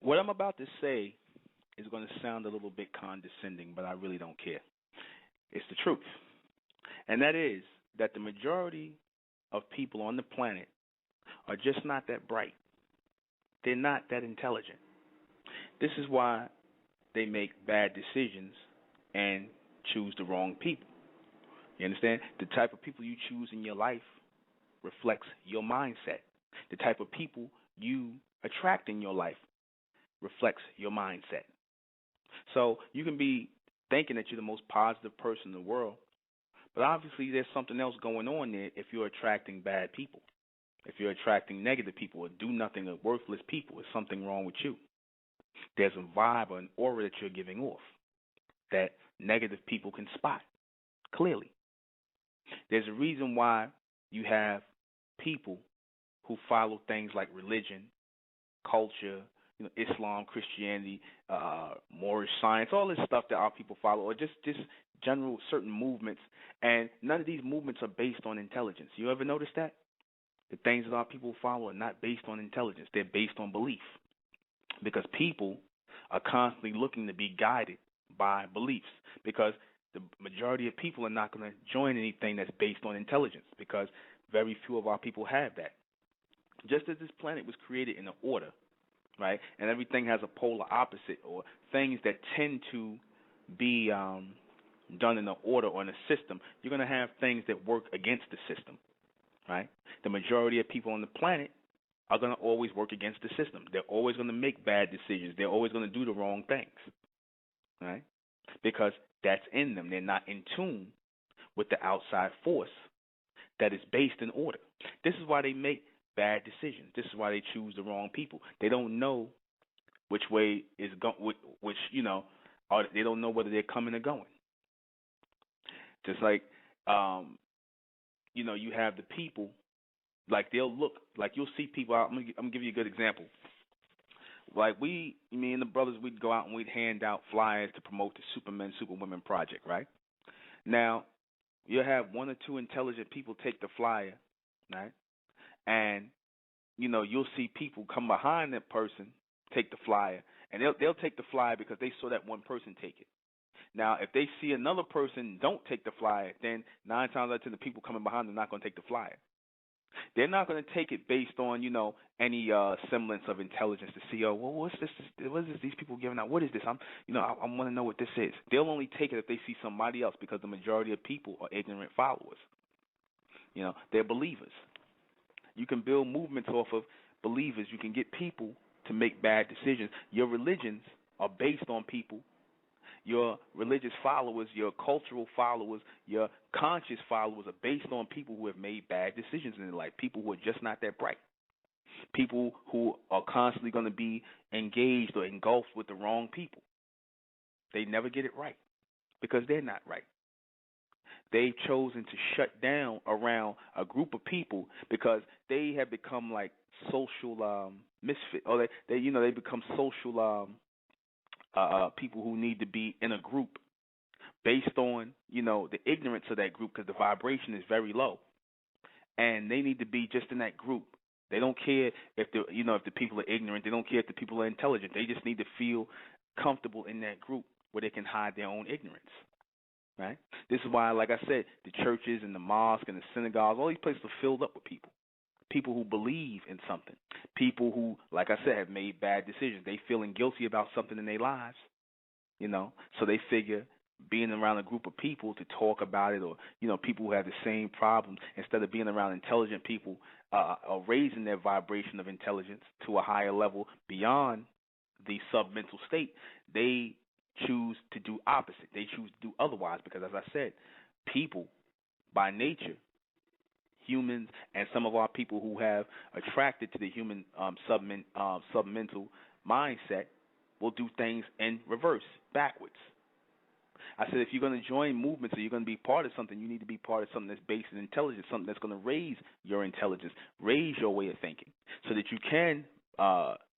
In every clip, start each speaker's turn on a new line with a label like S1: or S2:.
S1: What I'm about to say is going to sound a little bit condescending, but I really don't care. It's the truth. And that is that the majority of people on the planet are just not that bright. They're not that intelligent. This is why they make bad decisions and choose the wrong people. You understand? The type of people you choose in your life reflects your mindset. The type of people you attract in your life reflects your mindset. So you can be thinking that you're the most positive person in the world, but obviously there's something else going on there if you're attracting bad people. If you're attracting negative people or do nothing or worthless people, there's something wrong with you. There's a vibe or an aura that you're giving off that negative people can spot clearly. There's a reason why you have people who follow things like religion, culture, Islam, Christianity, Moorish science, all this stuff that our people follow, or just general certain movements, and none of these movements are based on intelligence. You ever notice that? The things that our people follow are not based on intelligence. They're based on belief. Because people are constantly looking to be guided by beliefs. Because the majority of people are not going to join anything that's based on intelligence, because very few of our people have that. Just as this planet was created in an order, right, and everything has a polar opposite, or things that tend to be done in an order or in a system, you're going to have things that work against the system, right? The majority of people on the planet are going to always work against the system. They're always going to make bad decisions. They're always going to do the wrong things, right? Because that's in them. They're not in tune with the outside force that is based in order. This is why they make bad decisions. This is why they choose the wrong people. They don't know which way is they don't know whether they're coming or going. Just like, you have the people, like they'll look, like you'll see people out. I'm gonna give you a good example. Like me and the brothers, we'd go out and we'd hand out flyers to promote the Supermen, Superwomen project, right? Now, you'll have one or two intelligent people take the flyer, right? And, you'll see people come behind that person, take the flyer, and they'll take the flyer because they saw that one person take it. Now, if they see another person don't take the flyer, then 9 times out of 10 the people coming behind them are not going to take the flyer. They're not going to take it based on, any semblance of intelligence to see, what's this? What is this? These people giving out? What is this? I want to know what this is. They'll only take it if they see somebody else, because the majority of people are ignorant followers. They're believers. You can build movements off of believers. You can get people to make bad decisions. Your religions are based on people. Your religious followers, your cultural followers, your conscious followers are based on people who have made bad decisions in their life, people who are just not that bright, people who are constantly going to be engaged or engulfed with the wrong people. They never get it right because they're not right. They've chosen to shut down around a group of people because they have become like social misfit, or they become social people who need to be in a group based on, the ignorance of that group, because the vibration is very low. And they need to be just in that group. They don't care if the people are ignorant. They don't care if the people are intelligent. They just need to feel comfortable in that group where they can hide their own ignorance, right? This is why, like I said, the churches and the mosques and the synagogues, all these places are filled up with people who believe in something, people who, like I said, have made bad decisions. They feeling guilty about something in their lives, so they figure being around a group of people to talk about it, or, people who have the same problems, instead of being around intelligent people, are raising their vibration of intelligence to a higher level beyond the submental state, they choose to do opposite. They choose to do otherwise because, as I said, people by nature, humans and some of our people who have attracted to the human submental mindset will do things in reverse, backwards. I said if you're going to join movements or you're going to be part of something, you need to be part of something that's based in intelligence, something that's going to raise your intelligence, raise your way of thinking, so that you can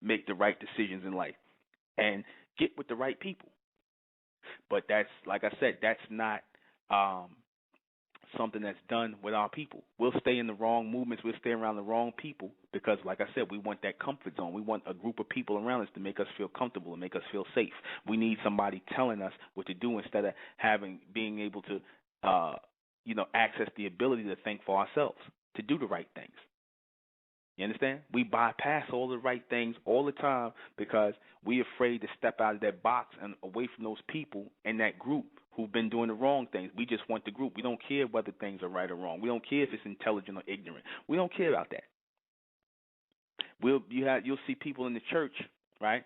S1: make the right decisions in life and get with the right people. But that's, like I said, that's not something that's done with our people. We'll stay in the wrong movements. We'll stay around the wrong people because, like I said, we want that comfort zone. We want a group of people around us to make us feel comfortable and make us feel safe. We need somebody telling us what to do instead of being able to, access the ability to think for ourselves, to do the right things. You understand? We bypass all the right things all the time because we're afraid to step out of that box and away from those people in that group who've been doing the wrong things. We just want the group. We don't care whether things are right or wrong. We don't care if it's intelligent or ignorant. We don't care about that. You'll see people in the church, right?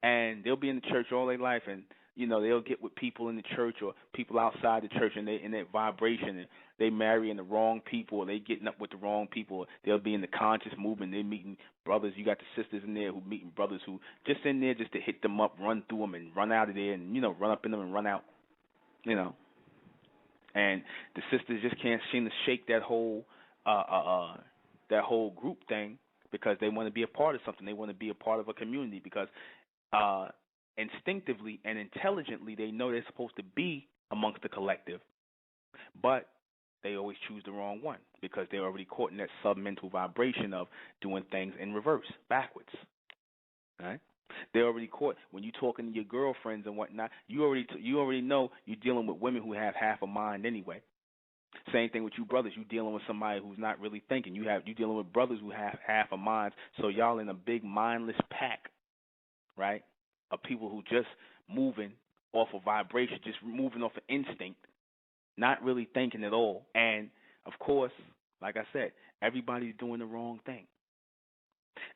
S1: And they'll be in the church all their life, and they'll get with people in the church or people outside the church, and they in that vibration, and they marrying the wrong people, or they getting up with the wrong people. Or they'll be in the conscious movement. They're meeting brothers. You got the sisters in there who meeting brothers who just in there just to hit them up, run through them, and run out of there, and run up in them and run out. And the sisters just can't seem to shake that whole group thing because they want to be a part of something. They want to be a part of a community because instinctively and intelligently they know they're supposed to be amongst the collective, but they always choose the wrong one because they're already caught in that submental vibration of doing things in reverse, backwards. Right? They're already caught when you're talking to your girlfriends and whatnot. You already know you're dealing with women who have half a mind anyway. Same thing with you brothers. You're dealing with somebody who's not really thinking. You're dealing with brothers who have half a mind. So y'all in a big mindless pack, right? Of people who just moving off of vibration, just moving off of instinct, not really thinking at all. And of course, like I said, everybody's doing the wrong thing.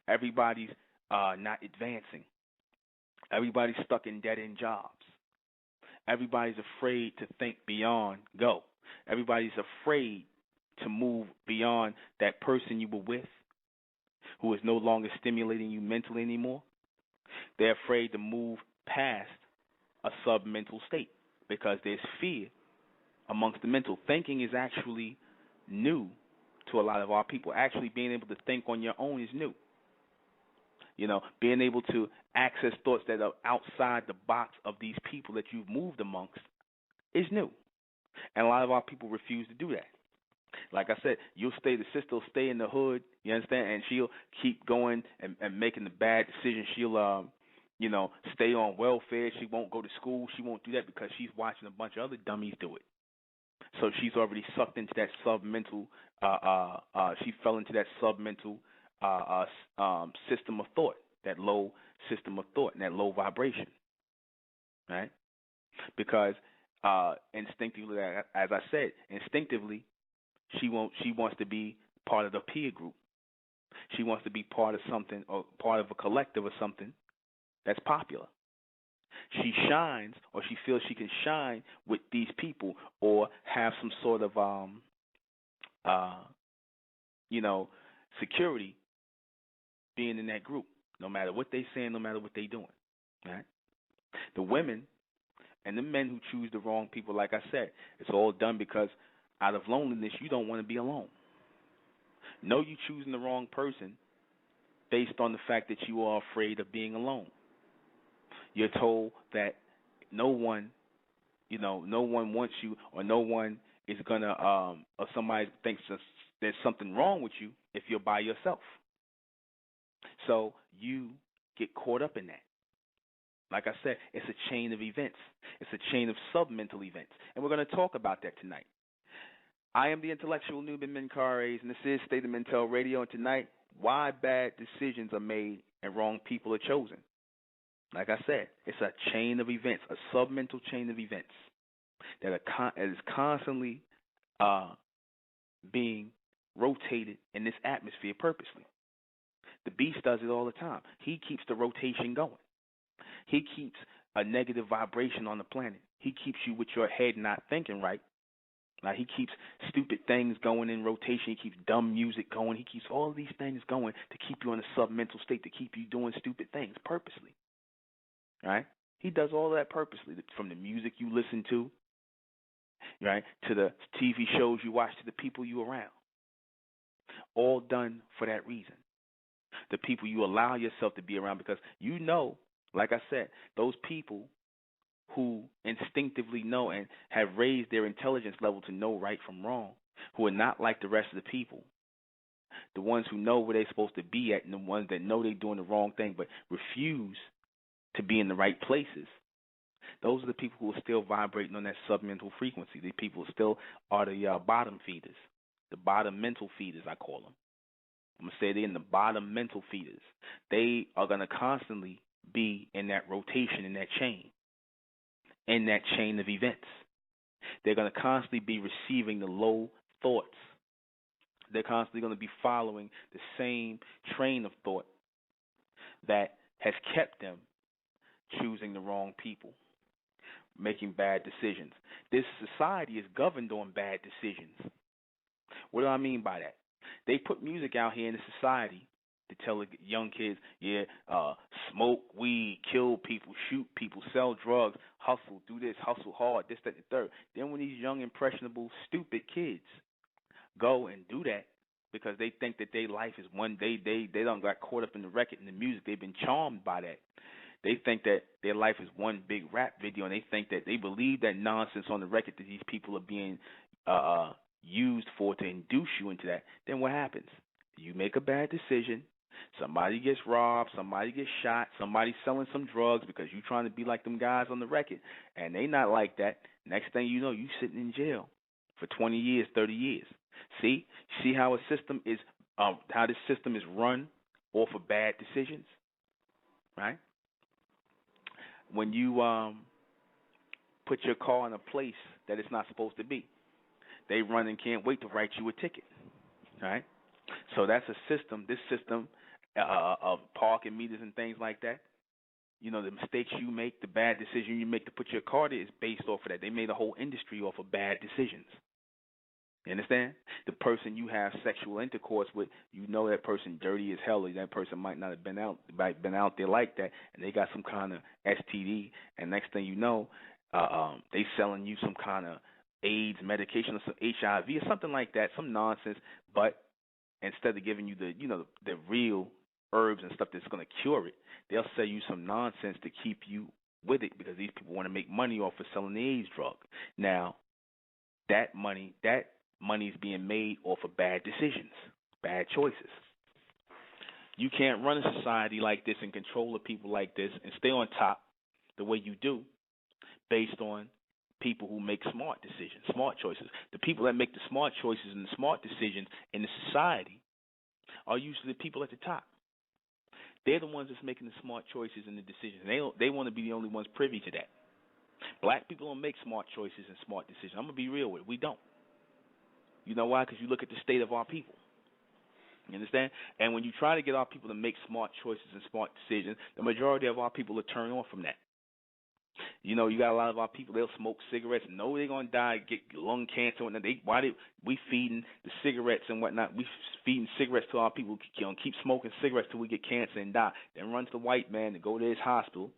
S1: Everybody's not advancing. Everybody's stuck in dead-end jobs. Everybody's afraid to think beyond go. Everybody's afraid to move beyond that person you were with who is no longer stimulating you mentally anymore. They're afraid to move past a submental state because there's fear amongst the mental. Thinking is actually new to a lot of our people. Actually being able to think on your own is new. Being able to access thoughts that are outside the box of these people that you've moved amongst is new. And a lot of our people refuse to do that. Like I said, the sister will stay in the hood, you understand, and she'll keep going and making the bad decisions. She'll, stay on welfare. She won't go to school. She won't do that because she's watching a bunch of other dummies do it. So she's already sucked into that submental, she fell into that submental system of thought, that low system of thought, and that low vibration, right? Because instinctively, as I said, instinctively, she wants to be part of the peer group. She wants to be part of something or part of a collective or something that's popular. She shines, or she feels she can shine with these people, or have some sort of security being in that group, no matter what they saying, no matter what they doing. Right? The women and the men who choose the wrong people, like I said, it's all done because out of loneliness, you don't want to be alone. No, you choosing the wrong person based on the fact that you are afraid of being alone. You're told that no one wants you, or no one is gonna, or somebody thinks there's something wrong with you if you're by yourself. So you get caught up in that. Like I said, it's a chain of events. It's a chain of submental events, and we're going to talk about that tonight. I am the intellectual Nuben Menkarayzz, and this is State of Mental Radio, and tonight, why bad decisions are made and wrong people are chosen. Like I said, it's a chain of events, a submental chain of events that is constantly being rotated in this atmosphere purposely. The beast does it all the time. He keeps the rotation going. He keeps a negative vibration on the planet. He keeps you with your head not thinking right. Like he keeps stupid things going in rotation. He keeps dumb music going. He keeps all of these things going to keep you in a submental state, to keep you doing stupid things purposely. Right? He does all that purposely, from the music you listen to, right, to the TV shows you watch, to the people you around. All done for that reason. The people you allow yourself to be around, because you know, like I said, those people who instinctively know and have raised their intelligence level to know right from wrong, who are not like the rest of the people, the ones who know where they're supposed to be at, and the ones that know they're doing the wrong thing but refuse to be in the right places. Those are the people who are still vibrating on that submental frequency. The people still are the bottom feeders, the bottom mental feeders, I call them. I'm going to say they're in the bottom mental feeders. They are going to constantly be in that rotation, in that chain of events. They're going to constantly be receiving the low thoughts. They're constantly going to be following the same train of thought that has kept them choosing the wrong people, making bad decisions. This society is governed on bad decisions. What do I mean by that? They put music out here in the society to tell the young kids, smoke weed, kill people, shoot people, sell drugs, hustle, do this, hustle hard, this, that, the third. Then when these young, impressionable, stupid kids go and do that because they think that their life is one day, they don't got caught up in the record and the music, they've been charmed by that. They think that their life is one big rap video, and they think that they believe that nonsense on the record that these people are being used for to induce you into that. Then what happens? You make a bad decision. Somebody gets robbed. Somebody gets shot. Somebody's selling some drugs because you're trying to be like them guys on the record, and they not like that. Next thing you know, you sitting in jail for 20 years, 30 years. See how this system is run off of bad decisions, right? When you put your car in a place that it's not supposed to be, they run and can't wait to write you a ticket, right? So that's a system. This system of parking meters and things like that, the mistakes you make, the bad decision you make to put your car there is based off of that. They made a whole industry off of bad decisions. You understand? The person you have sexual intercourse with, that person dirty as hell, or that person might not have been out there like that, and they got some kind of STD, and next thing you know, they selling you some kind of AIDS medication or some HIV or something like that, some nonsense. But instead of giving you the real herbs and stuff that's going to cure it, they'll sell you some nonsense to keep you with it because these people want to make money off of selling the AIDS drug. Now, that money is being made off of bad decisions, bad choices. You can't run a society like this and control the people like this and stay on top the way you do based on people who make smart decisions, smart choices. The people that make the smart choices and the smart decisions in the society are usually the people at the top. They're the ones that's making the smart choices and the decisions. They want to be the only ones privy to that. Black people don't make smart choices and smart decisions. I'm going to be real with it. We don't. You know why? Because you look at the state of our people. You understand? And when you try to get our people to make smart choices and smart decisions, the majority of our people are turned off from that. You got a lot of our people, they'll smoke cigarettes, know they're going to die, get lung cancer. We feeding the cigarettes and whatnot? We feeding cigarettes to our people, keep smoking cigarettes till we get cancer and die. Then run to the white man to go to his hospital,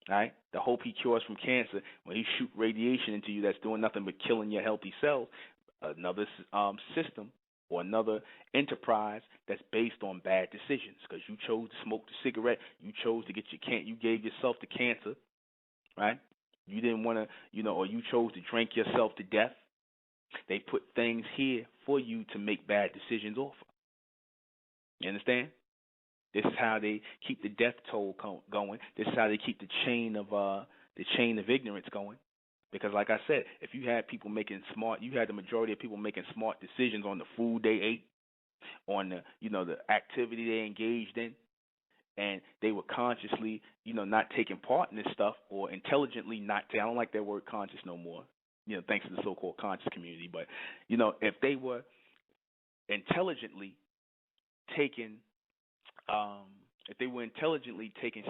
S1: right, to hope he cures from cancer when he shoot radiation into you that's doing nothing but killing your healthy cells. Another system or another enterprise that's based on bad decisions because you chose to smoke the cigarette, you chose to you gave yourself the cancer, right? You didn't want to, or you chose to drink yourself to death. They put things here for you to make bad decisions off of. You understand? This is how they keep the death toll going. This is how they keep the chain of ignorance going. Because, like I said, if you had people you had the majority of people making smart decisions on the food they ate, on the, the activity they engaged in, and they were consciously, not taking part in this stuff or intelligently not. I don't like that word conscious no more, thanks to the so-called conscious community. But, if they were intelligently taking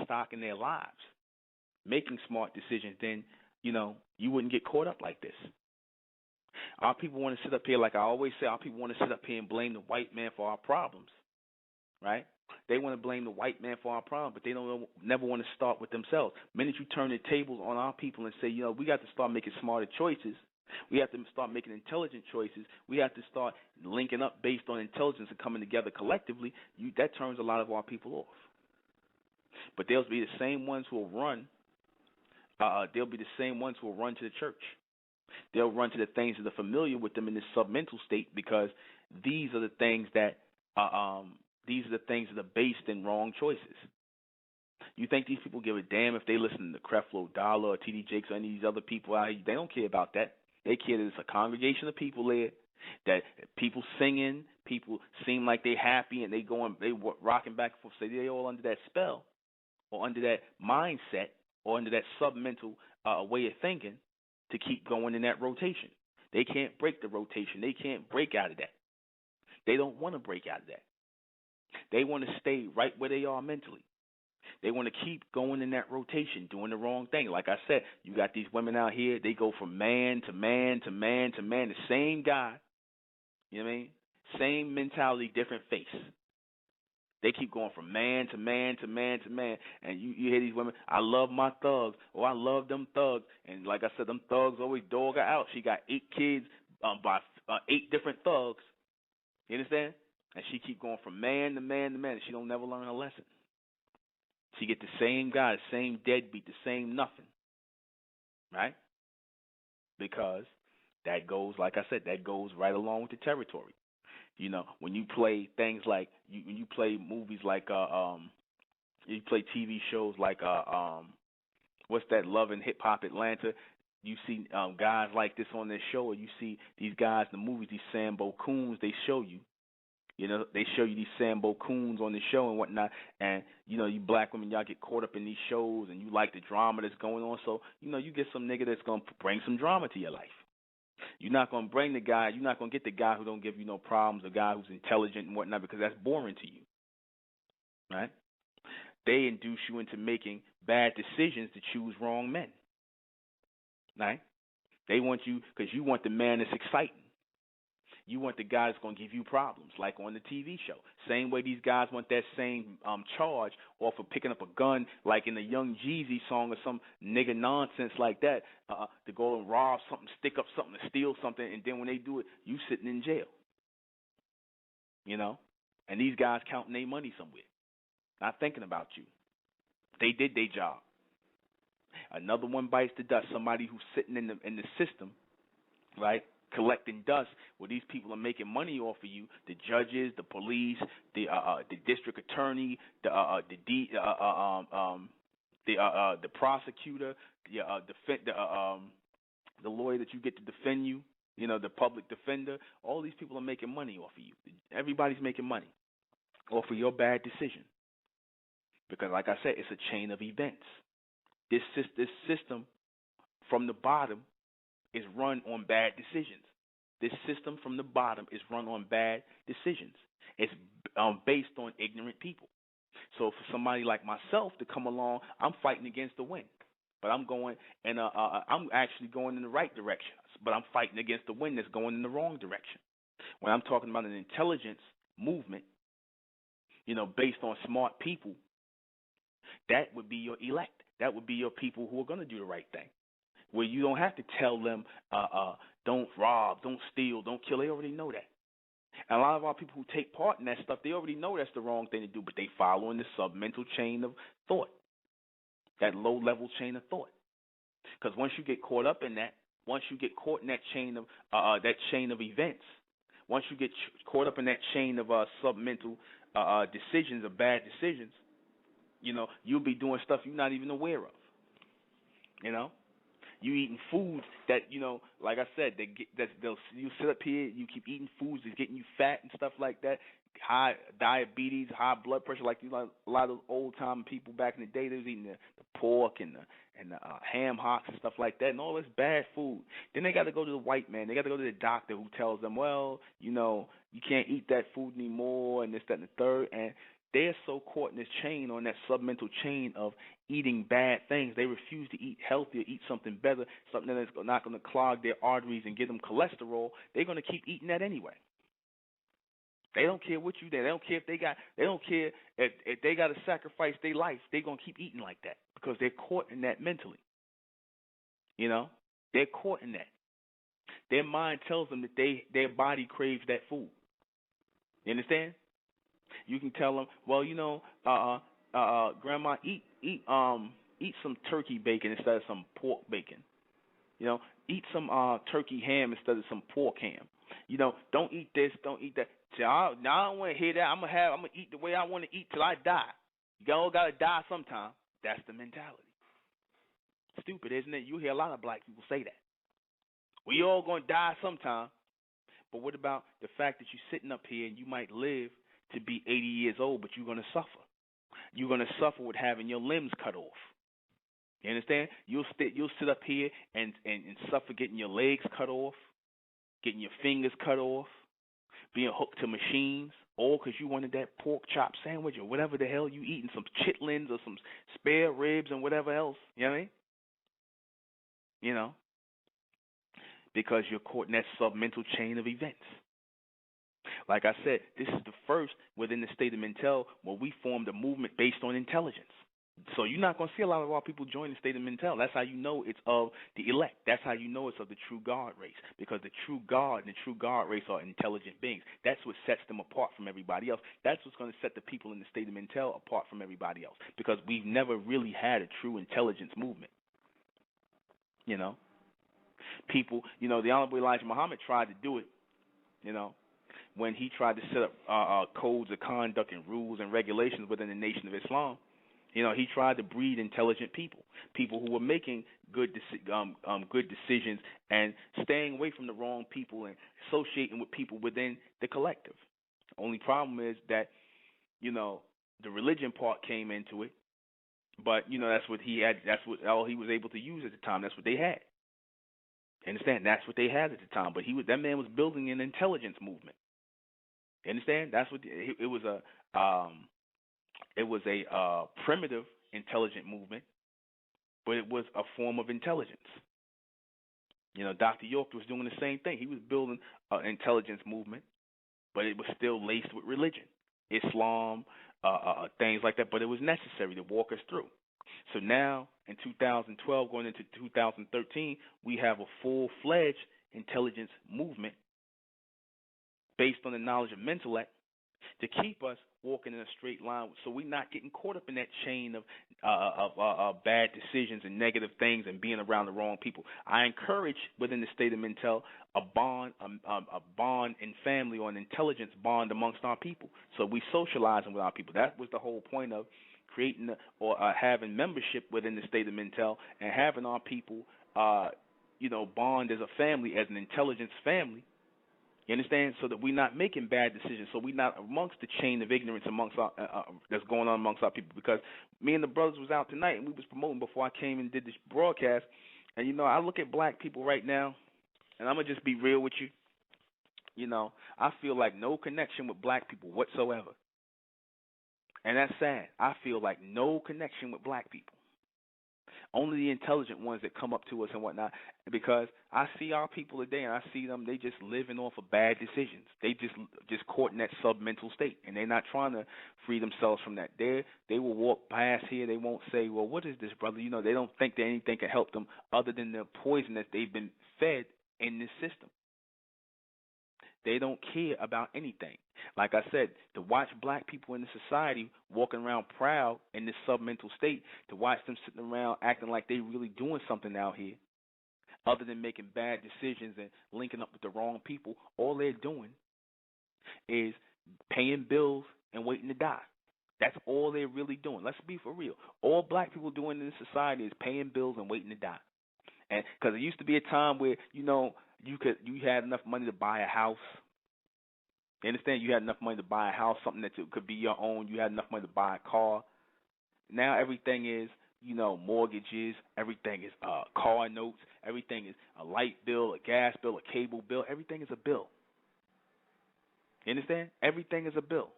S1: stock in their lives, making smart decisions, then you wouldn't get caught up like this. Our people want to sit up here, like I always say, our people want to sit up here and blame the white man for our problems, right? They want to blame the white man for our problems, but they never want to start with themselves. The minute you turn the tables on our people and say, we got to start making smarter choices, we have to start making intelligent choices, we have to start linking up based on intelligence and coming together collectively, that turns a lot of our people off. But they'll be the same ones who will run they'll be the same ones who will run to the church. They'll run to the things that are familiar with them in this submental state, because these are the things that are based in wrong choices. You think these people give a damn if they listen to Creflo Dollar or T.D. Jakes or any of these other people? They don't care about that. They care that it's a congregation of people there, that people singing, people seem like they happy and they rocking back and forth. So they all under that spell or under that mindset or under that submental way of thinking to keep going in that rotation. They can't break the rotation. They can't break out of that. They don't want to break out of that. They want to stay right where they are mentally. They want to keep going in that rotation, doing the wrong thing. Like I said, you got these women out here, they go from man to man to man to man, the same guy, you know what I mean? Same mentality, different face. They keep going from man to man to man to man. And you hear these women, I love my thugs, or I love them thugs. And like I said, them thugs always dog her out. She got 8 kids by 8 different thugs. You understand? And she keep going from man to man to man, and she don't never learn her lesson. She get the same guy, the same deadbeat, the same nothing, right? Because that goes, like I said, that goes right along with the territory. You know, when you play things like when you play movies like you play TV shows like what's that, Love and Hip Hop Atlanta. You see guys like this on this show, or you see these guys in the movies, these Sambo Coons. They show you. You know, they show you these Sambo Coons on the show and whatnot, and, you know, you black women, y'all get caught up in these shows, and you like the drama that's going on, so, you know, you get some nigga that's going to bring some drama to your life. You're not going to you're not going to get the guy who don't give you no problems, the guy who's intelligent and whatnot, because that's boring to you, right? They induce you into making bad decisions to choose wrong men, right? They want you, because you want the man that's exciting. You want the guy that's going to give you problems, like on the TV show. Same way these guys want that same charge off of picking up a gun, like in the Young Jeezy song or some nigga nonsense like that, to go and rob something, stick up something, to steal something, and then when they do it, you sitting in jail. You know? And these guys counting their money somewhere, not thinking about you. They did their job. Another one bites the dust, somebody who's sitting in the system, right? Collecting dust, where these people are making money off of you, the judges, the police, the district attorney, the prosecutor, the lawyer that you get to defend you, you know, the public defender. All these people are making money off of you. Everybody's making money off of your bad decision, because, like I said, it's a chain of events. This system from the bottom is run on bad decisions. This system from the bottom is run on bad decisions. It's based on ignorant people. So for somebody like myself to come along, I'm fighting against the wind, but I'm going and I'm actually going in the right direction, but I'm fighting against the wind that's going in the wrong direction. When I'm talking about an intelligence movement, you know, based on smart people, that would be your elect. That would be your people who are going to do the right thing, where you don't have to tell them, don't rob, don't steal, don't kill. They already know that. And a lot of our people who take part in that stuff, they already know that's the wrong thing to do, but they follow in the submental chain of thought, that low-level chain of thought. Because once you get caught up in that, once you get caught in that chain of events, once you get caught up in that chain of submental decisions or bad decisions, you know, you'll be doing stuff you're not even aware of. You know, you eating foods that, you know, like I said, you sit up here, you keep eating foods that's getting you fat and stuff like that. High diabetes, high blood pressure, like a lot of old time people back in the day, they was eating the pork and the ham hocks and stuff like that, and all this bad food. Then they got to go to the white man. They got to go to the doctor who tells them, well, you know, you can't eat that food anymore, and this, that, and the third. And they're so caught in this chain, on that submental chain of eating bad things. They refuse to eat healthy or eat something better, something that's not going to clog their arteries and give them cholesterol. They're going to keep eating that anyway. They don't care what you do. They don't care if they got to sacrifice their life. They're going to keep eating like that because they're caught in that mentally. You know, they're caught in that. Their mind tells them that their body craves that food. You understand? You can tell them, well, you know, Grandma, eat eat some turkey bacon instead of some pork bacon. You know, eat some turkey ham instead of some pork ham. You know, don't eat this, don't eat that. See, now I don't want to hear that. I'm gonna eat the way I want to eat till I die. You all gotta die sometime. That's the mentality. Stupid, isn't it? You hear a lot of black people say that. We all gonna die sometime. But what about the fact that you're sitting up here and you might live to be 80 years old, but you're gonna suffer. You're gonna suffer with having your limbs cut off. You understand? You'll sit up here and suffer getting your legs cut off, getting your fingers cut off, being hooked to machines, all because you wanted that pork chop sandwich or whatever the hell you eating, some chitlins or some spare ribs and whatever else. You know what I mean? You know, because you're caught in that submental chain of events. Like I said, this is the first within the state of Mentel where we formed a movement based on intelligence. So you're not going to see a lot of our people join the state of Mentel. That's how you know it's of the elect. That's how you know it's of the true God race, because the true God and the true God race are intelligent beings. That's what sets them apart from everybody else. That's what's going to set the people in the state of Mentel apart from everybody else, because we've never really had a true intelligence movement. You know, people, you know, the Honorable Elijah Muhammad tried to do it, you know, when he tried to set up codes of conduct and rules and regulations within the Nation of Islam. You know, he tried to breed intelligent people who were making good decisions and staying away from the wrong people and associating with people within the collective. Only problem is that, you know, the religion part came into it, but, you know, that's what he had. That's what all he was able to use at the time. That's what they had. You understand? That's what they had at the time. But that man was building an intelligence movement. You understand? That's what it was a primitive intelligent movement, but it was a form of intelligence. You know, Dr. York was doing the same thing. He was building an intelligence movement, but it was still laced with religion, Islam, things like that. But it was necessary to walk us through. So now, in 2012, going into 2013, we have a full-fledged intelligence movement based on the knowledge of intellect to keep us walking in a straight line, so we're not getting caught up in that chain of bad decisions and negative things and being around the wrong people. I encourage within the state of Mentel a bond in family, or an intelligence bond amongst our people. So we socializing with our people. That was the whole point of creating or having membership within the state of Mentel and having our people, bond as a family, as an intelligence family. You understand? So that we're not making bad decisions. So we're not amongst the chain of ignorance amongst our, that's going on amongst our people. Because me and the brothers was out tonight, and we was promoting before I came and did this broadcast. And, you know, I look at black people right now, and I'm going to just be real with you. You know, I feel like no connection with black people whatsoever. And that's sad. I feel like no connection with black people. Only the intelligent ones that come up to us and whatnot, because I see our people today and I see them, they just living off of bad decisions. They just caught in that submental state, and they're not trying to free themselves from that. They will walk past here. They won't say, well, what is this, brother? You know, they don't think that anything can help them other than the poison that they've been fed in this system. They don't care about anything. Like I said, to watch black people in the society walking around proud in this submental state, to watch them sitting around acting like they really doing something out here, other than making bad decisions and linking up with the wrong people, all they're doing is paying bills and waiting to die. That's all they're really doing. Let's be for real. All black people doing in this society is paying bills and waiting to die. And because it used to be a time where, you know, you had enough money to buy a house. You understand? You had enough money to buy a house, something that could be your own. You had enough money to buy a car. Now everything is, you know, mortgages. Everything is car notes. Everything is a light bill, a gas bill, a cable bill. Everything is a bill. You understand? Everything is a bill.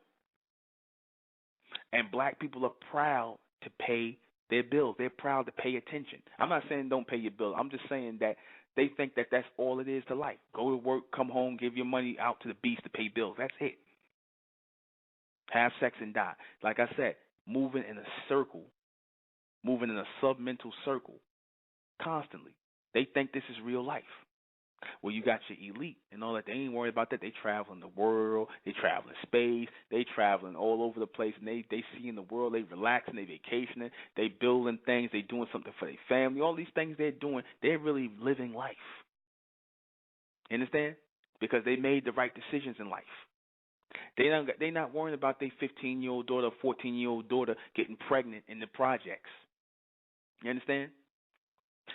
S1: And black people are proud to pay their bills. They're proud to pay attention. I'm not saying don't pay your bill. I'm just saying that they think that that's all it is to life. Go to work, come home, give your money out to the beast to pay bills. That's it. Have sex and die. Like I said, moving in a circle, moving in a submental circle constantly. They think this is real life. Well, you got your elite and all that. They ain't worried about that. They traveling the world. They traveling space. They traveling all over the place. And they seeing the world. They relaxing. They vacationing. They building things. They doing something for their family. All these things they're doing, they're really living life. You understand? Because they made the right decisions in life. They not worrying about their 15-year-old daughter, 14-year-old daughter getting pregnant in the projects. You understand?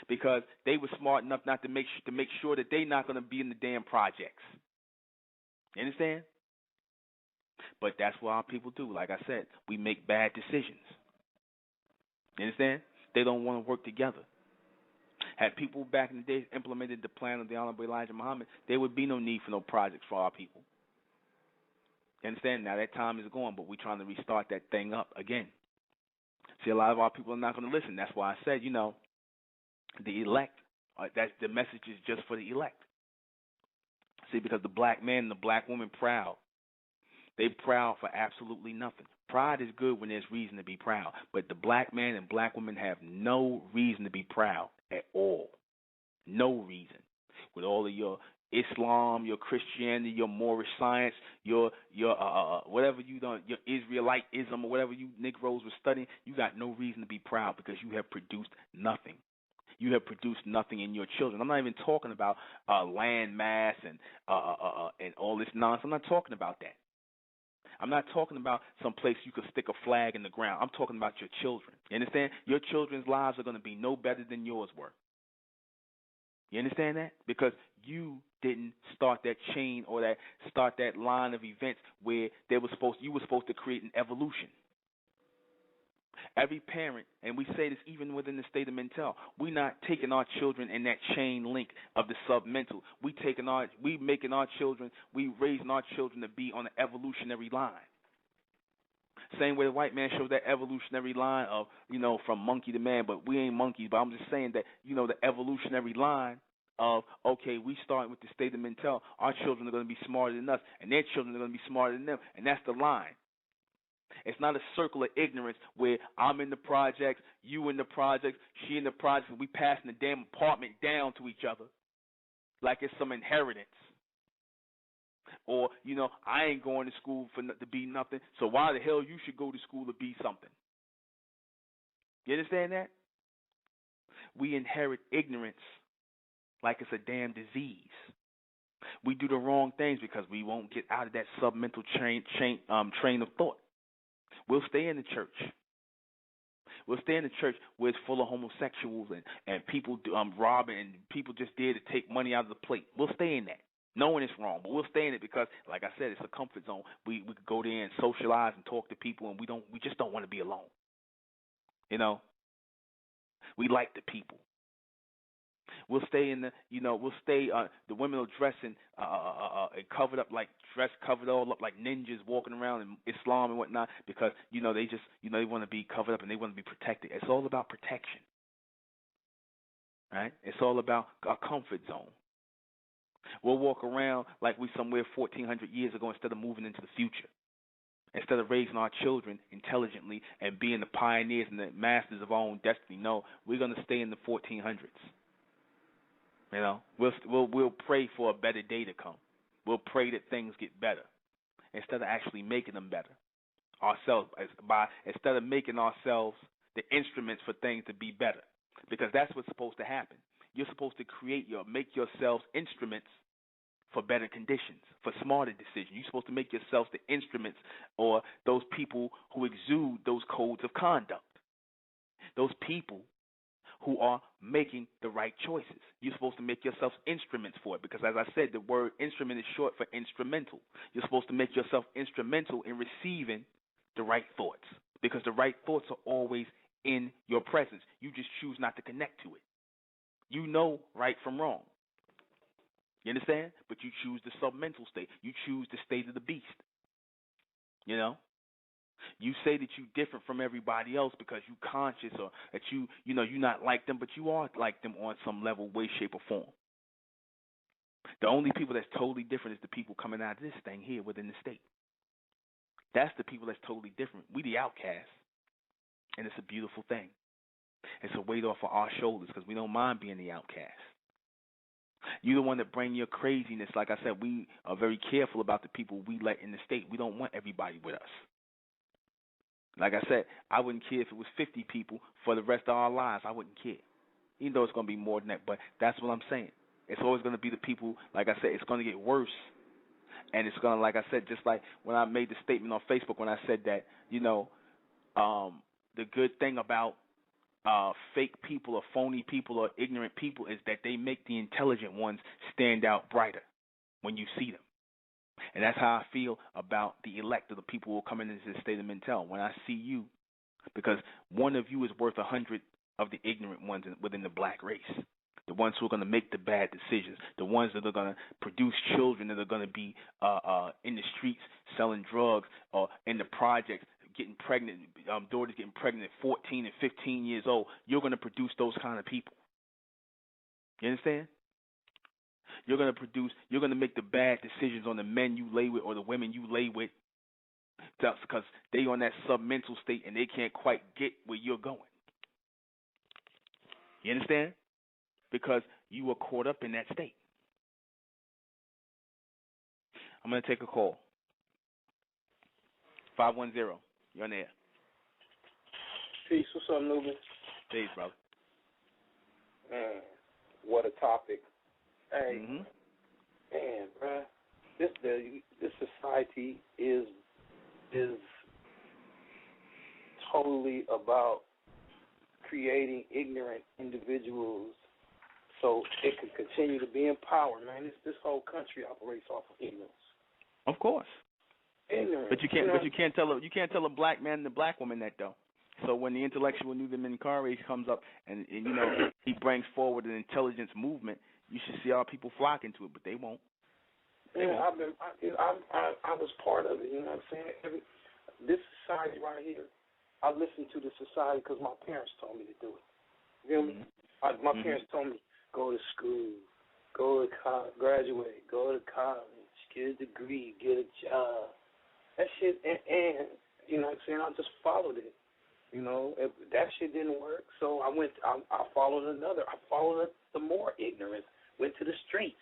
S1: Because they were smart enough not to make sure that they're not going to be in the damn projects. You understand? But that's what our people do. Like I said, we make bad decisions. You understand? They don't want to work together. Had people back in the day implemented the plan of the Honorable Elijah Muhammad, there would be no need for no projects for our people. You understand? Now that time is gone, but we're trying to restart that thing up again. See, a lot of our people are not going to listen. That's why I said, the elect, that the message is just for the elect. See, because the black man and the black woman proud. They proud for absolutely nothing. Pride is good when there's reason to be proud, but the black man and black woman have no reason to be proud at all. No reason. With all of your Islam, your Christianity, your Moorish science, your whatever you done, your Israelitism or whatever you Negroes were studying, you got no reason to be proud because you have produced nothing. You have produced nothing in your children. I'm not even talking about land mass and all this nonsense. I'm not talking about that. I'm not talking about some place you could stick a flag in the ground. I'm talking about your children. You understand? Your children's lives are going to be no better than yours were. You understand that? Because you didn't start that chain or start that line of events where you were supposed to create an evolution. Every parent, and we say this even within the state of Mental, we're not taking our children in that chain link of the submental. We raising our children to be on an evolutionary line. Same way the white man shows that evolutionary line of, from monkey to man, but we ain't monkeys. But I'm just saying that, the evolutionary line of, okay, we start with the state of Mental. Our children are going to be smarter than us, and their children are going to be smarter than them, and that's the line. It's not a circle of ignorance where I'm in the projects, you in the projects, she in the projects, and we passing the damn apartment down to each other like it's some inheritance. Or, I ain't going to school to be nothing, so why the hell you should go to school to be something? You understand that? We inherit ignorance like it's a damn disease. We do the wrong things because we won't get out of that submental train of thought. We'll stay in the church. We'll stay in the church where it's full of homosexuals and people robbing and people just there to take money out of the plate. We'll stay in that, knowing it's wrong, but we'll stay in it because, like I said, it's a comfort zone. We could go there and socialize and talk to people, and we just don't want to be alone. We like the people. We'll stay in the the women will dress in covered up covered all up like ninjas walking around in Islam and whatnot because they want to be covered up and they want to be protected. It's all about protection, right? It's all about a comfort zone. We'll walk around like we somewhere 1,400 years ago instead of moving into the future. Instead of raising our children intelligently and being the pioneers and the masters of our own destiny, no, we're going to stay in the 1400s. We'll pray for a better day to come. We'll pray that things get better instead of actually making them better ourselves. Instead of making ourselves the instruments for things to be better, because that's what's supposed to happen. You're supposed to make yourselves instruments for better conditions, for smarter decisions. You're supposed to make yourselves the instruments or those people who exude those codes of conduct. Those people who are making the right choices. You're supposed to make yourself instruments for it because, as I said, the word instrument is short for instrumental. You're supposed to make yourself instrumental in receiving the right thoughts because the right thoughts are always in your presence. You just choose not to connect to it. You know right from wrong. You understand? But you choose the submental state. You choose the state of the beast. You say that you're different from everybody else because you're conscious or that you're not like them, but you are like them on some level, way, shape, or form. The only people that's totally different is the people coming out of this thing here within the state. That's the people that's totally different. We the outcasts, and it's a beautiful thing. It's a weight off of our shoulders because we don't mind being the outcast. You're the one that bring your craziness. Like I said, we are very careful about the people we let in the state. We don't want everybody with us. Like I said, I wouldn't care if it was 50 people for the rest of our lives. I wouldn't care. Even though it's going to be more than that. But that's what I'm saying. It's always going to be the people, like I said, it's going to get worse. And it's going to, like I said, just like when I made the statement on Facebook when I said that, the good thing about fake people or phony people or ignorant people is that they make the intelligent ones stand out brighter when you see them. And that's how I feel about the elect of the people who will come into the state of Mentel. When I see you, because one of you is worth 100 of the ignorant ones within the black race. The ones who are going to make the bad decisions, the ones that are going to produce children that are going to be in the streets selling drugs or in the projects getting pregnant, daughters getting pregnant at 14 and 15 years old. You're going to produce those kind of people. You understand? You're going to make the bad decisions on the men you lay with or the women you lay with just because they on that submental state and they can't quite get where you're going. You understand? Because you were caught up in that state. I'm going to take a call. 510. You're on the air.
S2: Peace. What's up, Nuben?
S1: Peace, brother.
S2: Man, what a topic. Hey, man, bruh, this society is totally about creating ignorant individuals so it can continue to be in power, man. This whole country operates off of ignorance.
S1: Of course.
S2: Ignorance.
S1: But you can't tell a black man and a black woman that though. So when the intellectual Nuben Menkarayzz comes up and he brings forward an intelligence movement, you should see our people flock into it, but they won't.
S2: I was part of it. You know what I'm saying? This society right here, I listened to the society because my parents told me to do it. You feel me? My parents told me go to school, go to graduate, go to college, get a degree, get a job. That shit, and you know what I'm saying? I just followed it. You know, if that shit didn't work, so I followed another. I followed the more ignorance, went to the streets.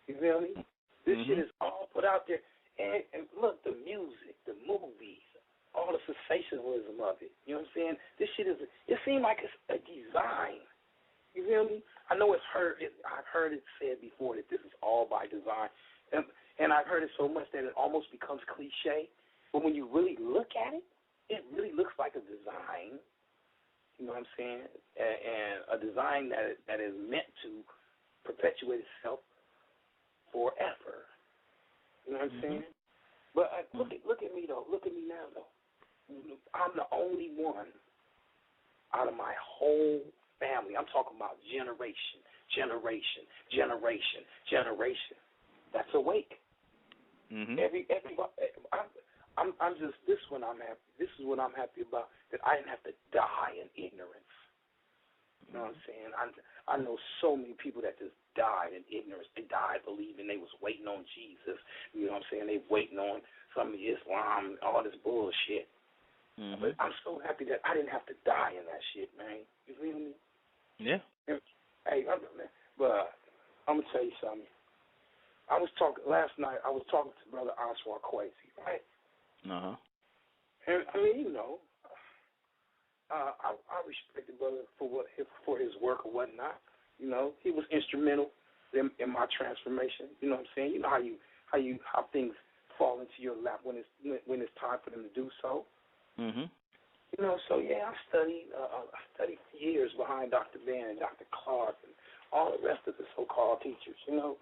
S2: You feel me? This shit is all put out there. And look, the music, the movies, all the sensationalism of it. You know what I'm saying? This shit it seems like it's a design. You feel me? I know I've heard it said before that this is all by design. And I've heard it so much that it almost becomes cliche. But when you really look at it, it really looks like a design, you know what I'm saying, and a design that is meant to perpetuate itself forever. You know what I'm saying? But look at me, though. Look at me now, though. I'm the only one out of my whole family. I'm talking about generation that's awake. Everybody. I'm just this one I'm happy. This is what I'm happy about, that I didn't have to die in ignorance. You know what I'm saying? I know so many people that just died in ignorance. They died believing they was waiting on Jesus. You know what I'm saying? They waiting on some of Islam, all this bullshit. But I'm so happy that I didn't have to die in that shit, man. You feel me?
S1: Yeah.
S2: Hey, but I'm gonna tell you something. Last night. I was talking to Brother Oswald Quasi, right? And I mean, I respect the brother for his work or whatnot. You know, he was instrumental in my transformation. You know what I'm saying? You know how things fall into your lap when it's time for them to do so. You know, so yeah, I studied for years behind Dr. Ben and Dr. Clark and all the rest of the so-called teachers. You know,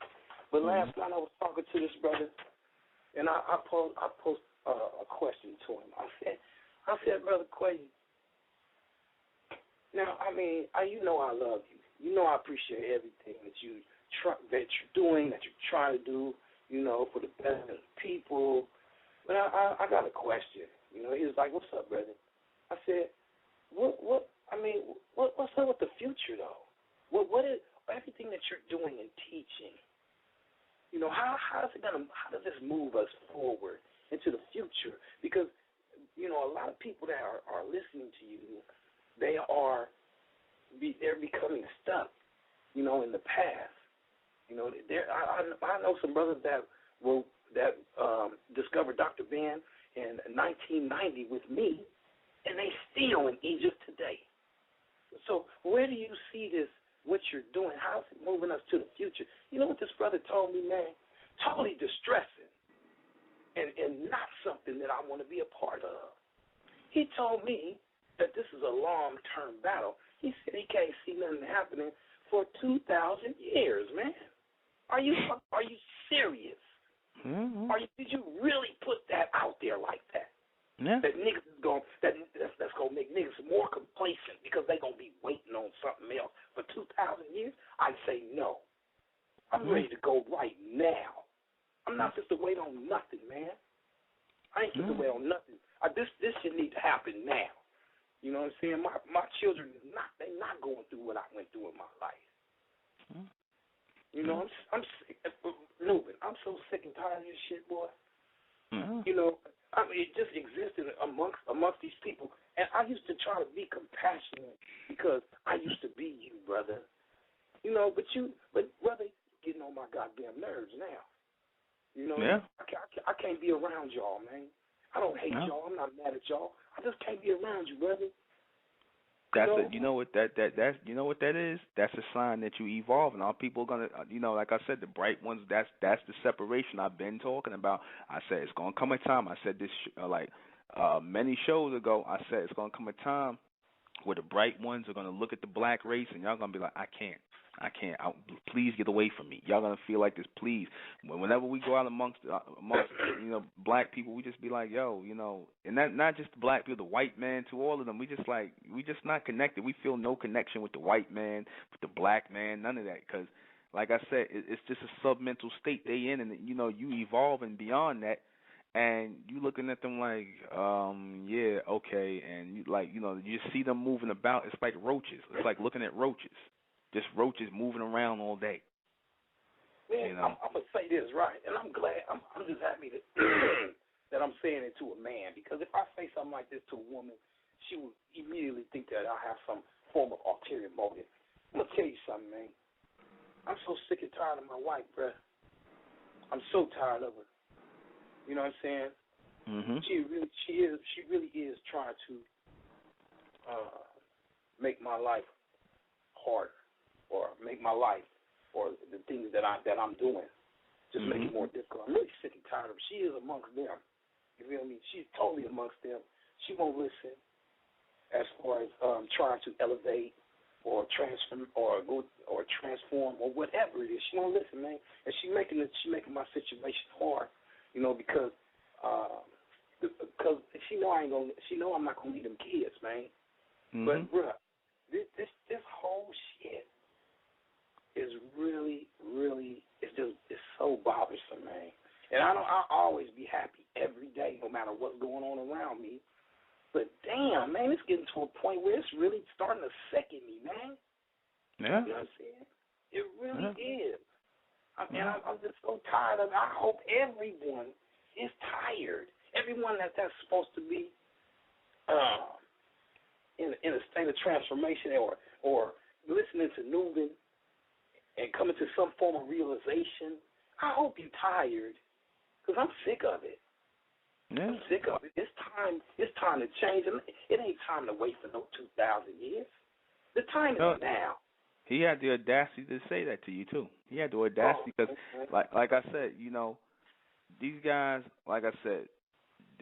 S2: but last night I was talking to this brother, and I posed a question to him. I said, Brother Quay, now, I mean, you know I love you. You know I appreciate everything that you're doing, that you're trying to do, you know, for the benefit of the people. But I got a question. You know, he was like, what's up, brother? I said, what's up with the future, though? What is everything that you're doing and teaching? You know, how does this move us forward into the future? Because, you know, a lot of people that are listening to you, they're becoming stuck, you know, in the past. You know, I know some brothers that discovered Dr. Ben in 1990 with me, and they still in Egypt today. So where do you see this, what you're doing? How's it moving us to the future? You know what this brother told me, man? Totally distressing and not something that I want to be a part of. He told me that this is a long-term battle. He said he can't see nothing happening for 2,000 years, man. Are you serious?
S1: Mm-hmm.
S2: Did you really put that out there like that?
S1: Yeah.
S2: That niggas is that's gonna make niggas more complacent because they gonna be waiting on something else for 2,000 years? I say no. I'm ready to go right now. I'm not just to wait on nothing, man. I ain't just to wait on nothing. This should need to happen now. You know what I'm saying? My children they're not going through what I went through in my life. You know, I'm sick. Newman, I'm so sick and tired of this shit, boy. You know, I mean, it just existed amongst these people, and I used to try to be compassionate because I used to be you, brother. You know, but brother, you're getting on my goddamn nerves now. You know, I can't be around y'all, man. I don't hate y'all. I'm not mad at y'all. I just can't be around you, brother.
S1: That's it. You know what that's you know what that is? That's a sign that you evolve, and all people are gonna, you know, like I said, the bright ones. That's the separation I've been talking about. I said it's gonna come a time. I said this many shows ago. I said it's gonna come a time where the bright ones are gonna look at the black race, and y'all gonna be like, I can't. Please get away from me. Y'all gonna feel like this. Please, whenever we go out amongst you know, black people, we just be like, yo, you know, and that not just the black people, the white man, to all of them. We just not connected. We feel no connection with the white man, with the black man, none of that. Because, like I said, it's just a submental state they in, and you know, you evolving beyond that. And you looking at them like, yeah, okay, and you like, you know, you see them moving about. It's like roaches. It's like looking at roaches. Just roaches moving around all day.
S2: Man,
S1: you know?
S2: I'm gonna say this right, and I'm glad. I'm just happy that that I'm saying it to a man, because if I say something like this to a woman, she would immediately think that I have some form of ulterior motive. I'm gonna tell you something, man. I'm so sick and tired of my wife, bruh. I'm so tired of her. You know what I'm saying?
S1: Mm-hmm.
S2: She really is trying to make my life harder, or make my life, or the things that I'm doing, just make it more difficult. I'm really sick and tired of her. She is amongst them. You feel me? She's totally amongst them. She won't listen as far as trying to elevate or transform or transform or whatever it is. She won't listen, man. And she making my situation hard, you know, because she know I'm not gonna leave them kids, man. But bruh, this whole shit is really, it's so bothersome, man. And I'll always be happy every day, no matter what's going on around me. But damn, man, it's getting to a point where it's really starting to sicken me, man.
S1: Yeah.
S2: You know what I'm saying? It really is. I'm just so tired of it. I hope everyone is tired. Everyone that's supposed to be in a state of transformation or listening to Nuben and coming to some form of realization, I hope you're tired, because I'm sick of it.
S1: Yeah.
S2: I'm sick of it. It's time to change. It ain't time to wait for no 2,000 years. The time is now.
S1: He had the audacity to say that to you too. He had the audacity because, like I said, you know, these guys, like I said,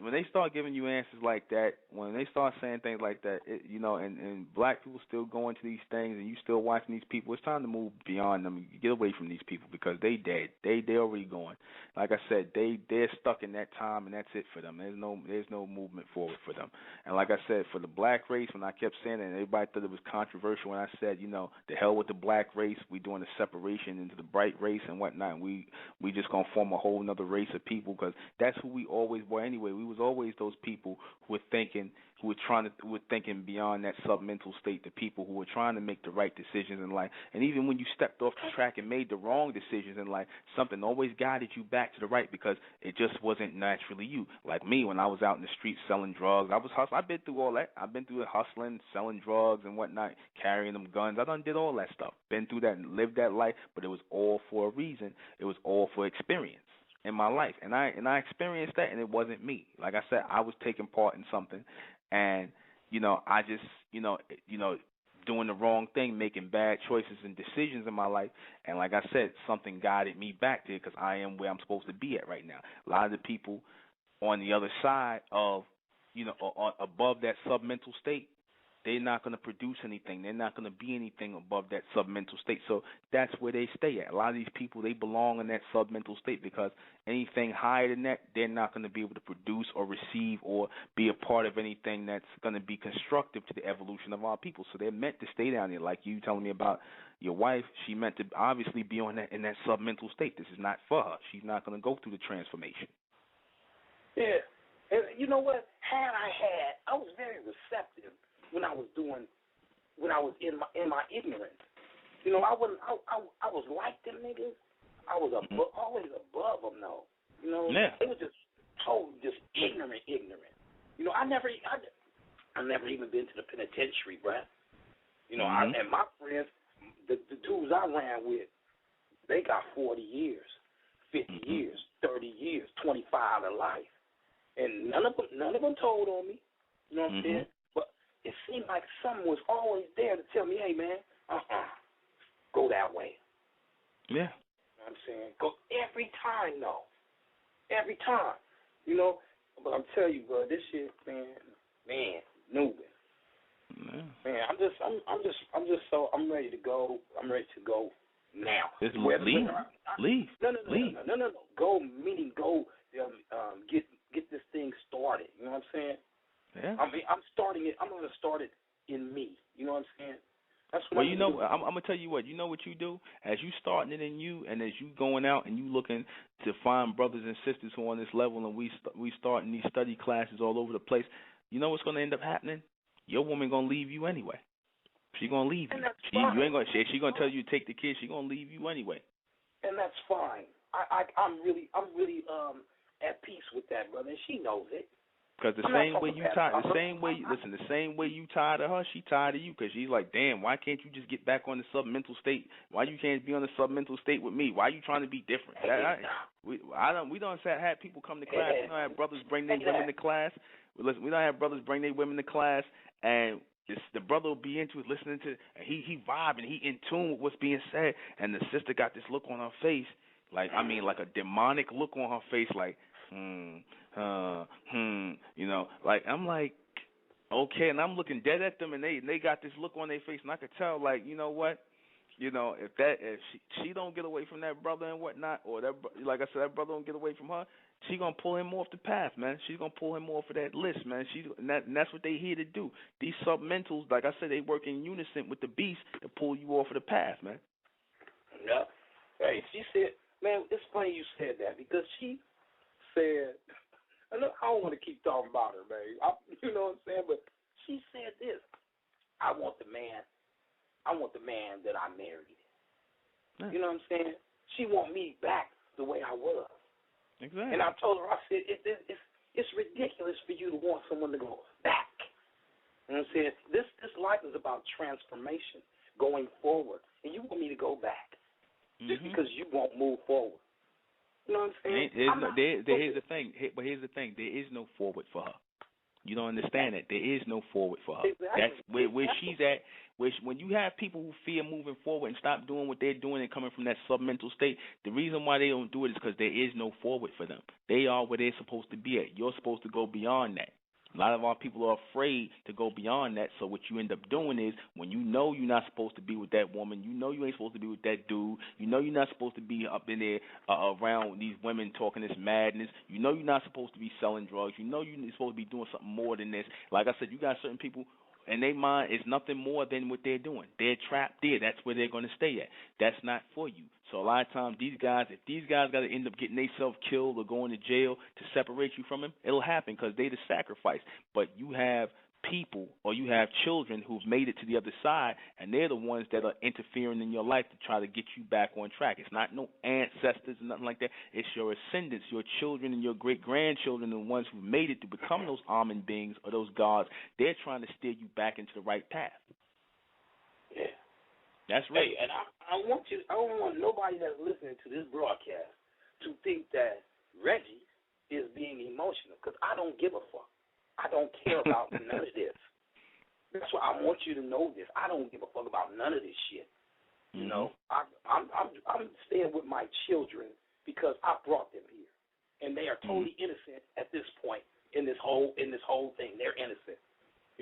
S1: when they start giving you answers like that, when they start saying things like that, you know, and black people still going to these things, and you still watching these people, it's time to move beyond them, get away from these people, because they dead. They already going. Like I said, they're stuck in that time, and that's it for them. There's no movement forward for them. And like I said, for the black race, when I kept saying it, and everybody thought it was controversial when I said, you know, the hell with the black race, we doing a separation into the bright race and whatnot. And we just gonna form a whole another race of people, because that's who we always were anyway. We was always those people who were thinking, who were thinking beyond that submental state. The people who were trying to make the right decisions in life, and even when you stepped off the track and made the wrong decisions in life, something always guided you back to the right because it just wasn't naturally you. Like me, when I was out in the streets selling drugs, I was hustling. I've been through all that. I've been through it, hustling, selling drugs and whatnot, carrying them guns. I done did all that stuff. Been through that and lived that life, but it was all for a reason. It was all for experience in my life, and I experienced that, and it wasn't me. Like I said, I was taking part in something, and I just doing the wrong thing, making bad choices and decisions in my life, and like I said, something guided me back there because I am where I'm supposed to be at right now. A lot of the people on the other side of above that submental state, they're not going to produce anything. They're not going to be anything above that submental state. So that's where they stay at. A lot of these people, they belong in that submental state because anything higher than that, they're not going to be able to produce or receive or be a part of anything that's going to be constructive to the evolution of our people. So they're meant to stay down there. Like you telling me about your wife, she meant to obviously be in that submental state. This is not for her. She's not going to go through the transformation.
S2: Yeah. And you know what? I was very receptive when I was in my ignorance. I was like them niggas. I was always above them though.
S1: Yeah.
S2: They were just totally just ignorant. I never even been to the penitentiary, bruh. And my friends, the dudes I ran with, they got 40 years, 50 years, 30 years, 25 to life, and none of them told on me. You know what I'm saying? It seemed like someone was always there to tell me, hey, man, go that way.
S1: Yeah.
S2: You know what I'm saying? Go every time, though. Every time. But I'm telling you, bro, this shit, man, Nuben. Man, I'm ready to go. I'm ready to go now.
S1: Just leave.
S2: No. Go, meaning go, get this thing started. You know what I'm saying?
S1: Yeah.
S2: I'm starting it. I'm going to start it in me. You know what I'm saying? That's what
S1: I'm going to tell you what. You know what you do? As you starting it in you and as you going out and you looking to find brothers and sisters who are on this level and we starting these study classes all over the place, you know what's going to end up happening? Your woman going to leave you anyway. She's going to leave you. She's going to tell you to take the kids. She's going to leave you anyway.
S2: And that's fine. I'm really at peace with that, brother, and she knows it.
S1: Because the same way you tired of her, she tired of you. Because she's like, damn, why can't you just get back on the submental state? Why you can't be on the submental state with me? Why you trying to be different? We don't have people come to class. We don't have brothers bring their women to class. Listen, we don't have brothers bring their women to class, and the brother will be into it, listening to, and he vibing, he in tune with what's being said, and the sister got this look on her face, like a demonic look on her face, like like I'm like, okay, and I'm looking dead at them, and they got this look on their face, and I could tell, like, you know what, if she don't get away from that brother and whatnot, or that, like I said, that brother don't get away from her, she gonna pull him off the path, man. She's gonna pull him off of that list, man. And that's what they here to do. These submentals, like I said, they work in unison with the beast to pull you off of the path, man.
S2: Yeah. Hey, she said, man, it's funny you said that because she said, I don't want to keep talking about her, man. You know what I'm saying? But she said this: I want the man that I married. Yeah. You know what I'm saying? She want me back the way I was.
S1: Exactly.
S2: And I told her, I said, it's ridiculous for you to want someone to go back. You know what I'm saying? This life is about transformation, going forward. And you want me to go back just because you won't move forward. You know what I'm saying?
S1: Here's the thing. There is no forward for her. You don't understand that. There is no forward for her.
S2: Exactly.
S1: That's where she's at. When you have people who fear moving forward and stop doing what they're doing and coming from that submental state, the reason why they don't do it is because there is no forward for them. They are where they're supposed to be at. You're supposed to go beyond that. A lot of our people are afraid to go beyond that, so what you end up doing is when you know you're not supposed to be with that woman, you know you ain't supposed to be with that dude, you know you're not supposed to be up in there around these women talking this madness, you know you're not supposed to be selling drugs, you know you're supposed to be doing something more than this. Like I said, you got certain people, in their mind is nothing more than what they're doing. They're trapped there. That's where they're going to stay at. That's not for you. So a lot of times these guys, if these guys got to end up getting themselves killed or going to jail to separate you from him, it'll happen because they the sacrifice. But you have people or you have children who've made it to the other side, and they're the ones that are interfering in your life to try to get you back on track. It's not no ancestors and nothing like that. It's your ascendants, your children and your great-grandchildren, the ones who made it to become those almond beings or those gods. They're trying to steer you back into the right path.
S2: Yeah.
S1: That's right.
S2: Hey, and I don't want nobody that's listening to this broadcast to think that Reggie is being emotional, because I don't give a fuck. I don't care about none of this. That's why I want you to know this. I don't give a fuck about none of this shit. You know, I'm staying with my children because I brought them here, and they are totally innocent at this point in this whole thing. They're innocent.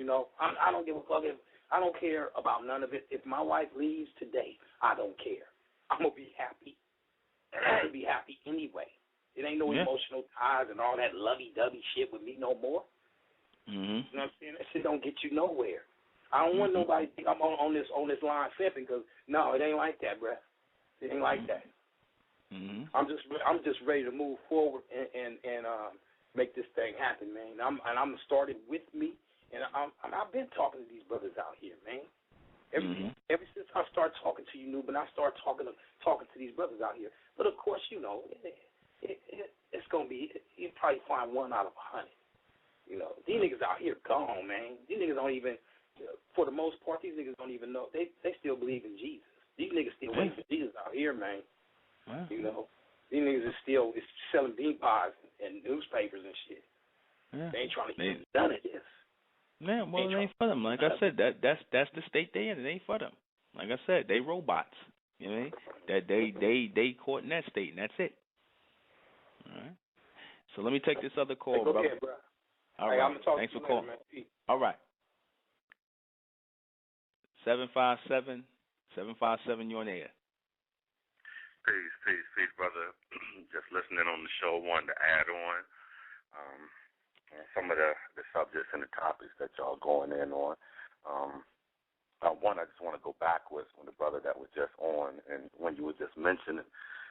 S2: You know, I don't give a fuck I don't care about none of it. If my wife leaves today, I don't care. I'm gonna be happy. I'm gonna be happy anyway. It ain't no emotional ties and all that lovey-dovey shit with me no more. You know what I'm saying? That shit don't get you nowhere. I don't want nobody to think I'm on this line simping, because no, it ain't like that, bruh. It ain't like that. I'm just ready to move forward and make this thing happen, man. I'm started with me, and I've been talking to these brothers out here, man. Ever since I started talking to you, Newbin, I started talking to these brothers out here. But of course, you know, it's gonna be, you probably find 1 out of 100. You know, these niggas out here gone, man. These niggas don't even, for the most part, these niggas don't even know. They still believe in Jesus. These niggas still waiting for Jesus out here, man.
S1: Wow.
S2: You know, these niggas is still selling bean pies and newspapers and shit.
S1: Yeah.
S2: They ain't trying to get none of this.
S1: Yeah, well, it ain't for them. Like I said, that's the state they in. It ain't for them. Like I said, they robots. You know, that they caught in that state, and that's it. All right. So let me take this other call,
S2: go
S1: brother.
S2: ahead, bro.
S1: All
S2: hey,
S1: right.
S2: I'm gonna talk
S1: Thanks
S2: to
S1: for
S2: you
S1: calling.
S2: later, man.
S1: All right. 757, you're on air.
S3: Peace, brother. Just listening on the show, wanted to add on some of the subjects and the topics that y'all going in on. One, I just want to go backwards when the brother that was just on, and when you were just mentioning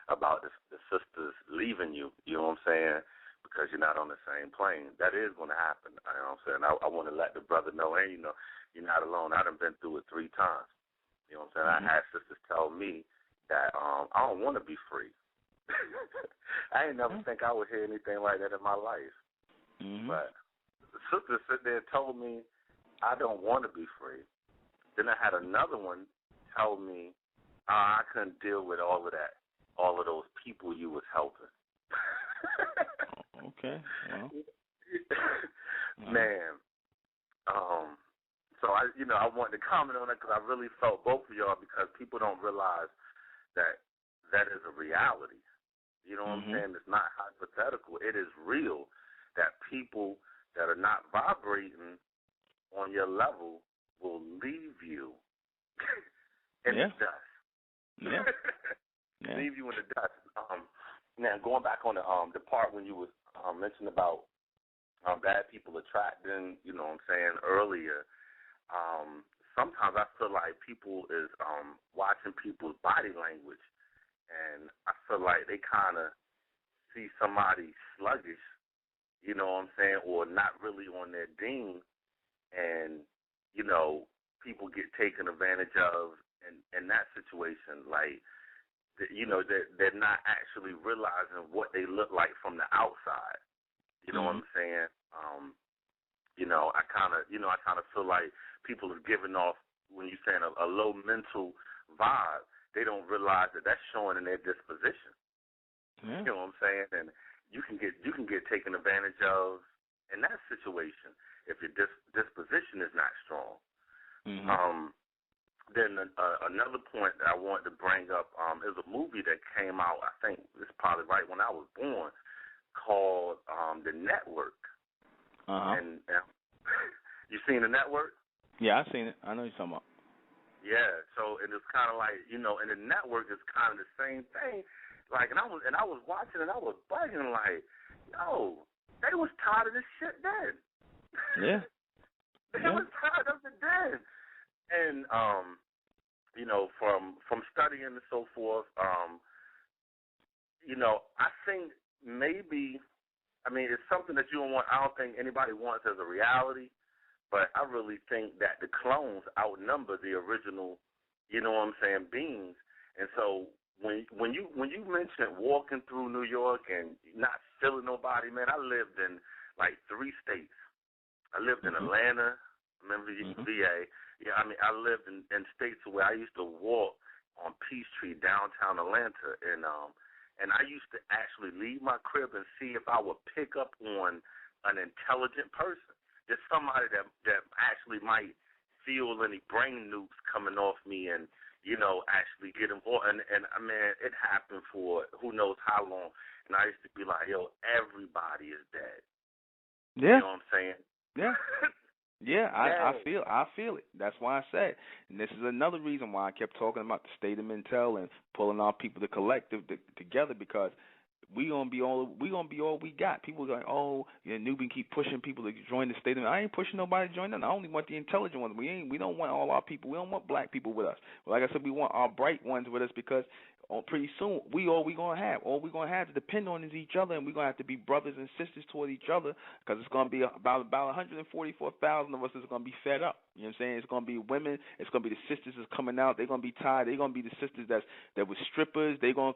S3: about the sisters leaving you, you know what I'm saying, because you're not on the same plane. That is going to happen, you know what I'm saying. I want to let the brother know, hey, you know, you're not alone. I done been through it 3 times. You know what I'm saying? I had sisters tell me that I don't want to be free. I ain't never think I would hear anything like that in my life. But the sister sit there and told me I don't want to be free. Then I had another one tell me I couldn't deal with all of that, all of those people you was helping.
S1: Okay. Well.
S3: Man. So I wanted to comment on it because I really felt both of y'all, because people don't realize that is a reality. You know what I'm saying? It's not hypothetical. It is real that people that are not vibrating on your level will leave you in the dust. Leave you in the dust. Now, going back on the part when you was mentioning about bad people attracting, you know what I'm saying, earlier, sometimes I feel like people is watching people's body language, and I feel like they kind of see somebody sluggish, you know what I'm saying, or not really on their ding, and, you know, people get taken advantage of in that situation. Like, you know, they're not actually realizing what they look like from the outside. You know what I'm saying? You know, I kind of feel like people are giving off, when you're saying a low mental vibe, they don't realize that that's showing in their disposition. You know what I'm saying? And you can get taken advantage of in that situation if your disposition is not strong. Then another point that I wanted to bring up is a movie that came out, I think it's probably right when I was born, called The Network. And you seen The Network?
S1: Yeah, I've seen it. I know you're talking about.
S3: Yeah, so and it's kind of like, you know, and The Network is kind of the same thing. Like, and I was watching and I was bugging like, yo, they was tired of this shit then.
S1: Yeah.
S3: It was tied up to then. And from studying and so forth, I think maybe, it's something that you don't want. I don't think anybody wants as a reality, but I really think that the clones outnumber the original, beings. And so when you mentioned walking through New York and not feeling nobody, man, I lived in like 3 states. I lived in Atlanta, VA. Yeah, I lived in states where I used to walk on Peachtree, downtown Atlanta, and I used to actually leave my crib and see if I would pick up on an intelligent person. There's somebody that actually might feel any brain nukes coming off me and, actually get involved. And it happened for who knows how long. And I used to be like, yo, everybody is dead.
S1: Yeah.
S3: You know what I'm saying?
S1: Yeah. Yeah, I feel it. That's why I said, and this is another reason why I kept talking about the state of Mentel and pulling our people, the collective, together, because we gonna be all we got. People are like, oh, Nubian keep pushing people to join the state of Mentel. I ain't pushing nobody to join them. I only want the intelligent ones. We don't want all our people. We don't want black people with us. Like I said, we want our bright ones with us because pretty soon all we gonna have to depend on is each other, and we're gonna have to be brothers and sisters toward each other, because it's gonna be about 144,000 of us is gonna be fed up. You know what I'm saying? It's gonna be women. It's gonna be the sisters that's coming out. They're gonna be tired. They're gonna be the sisters that were strippers. They're gonna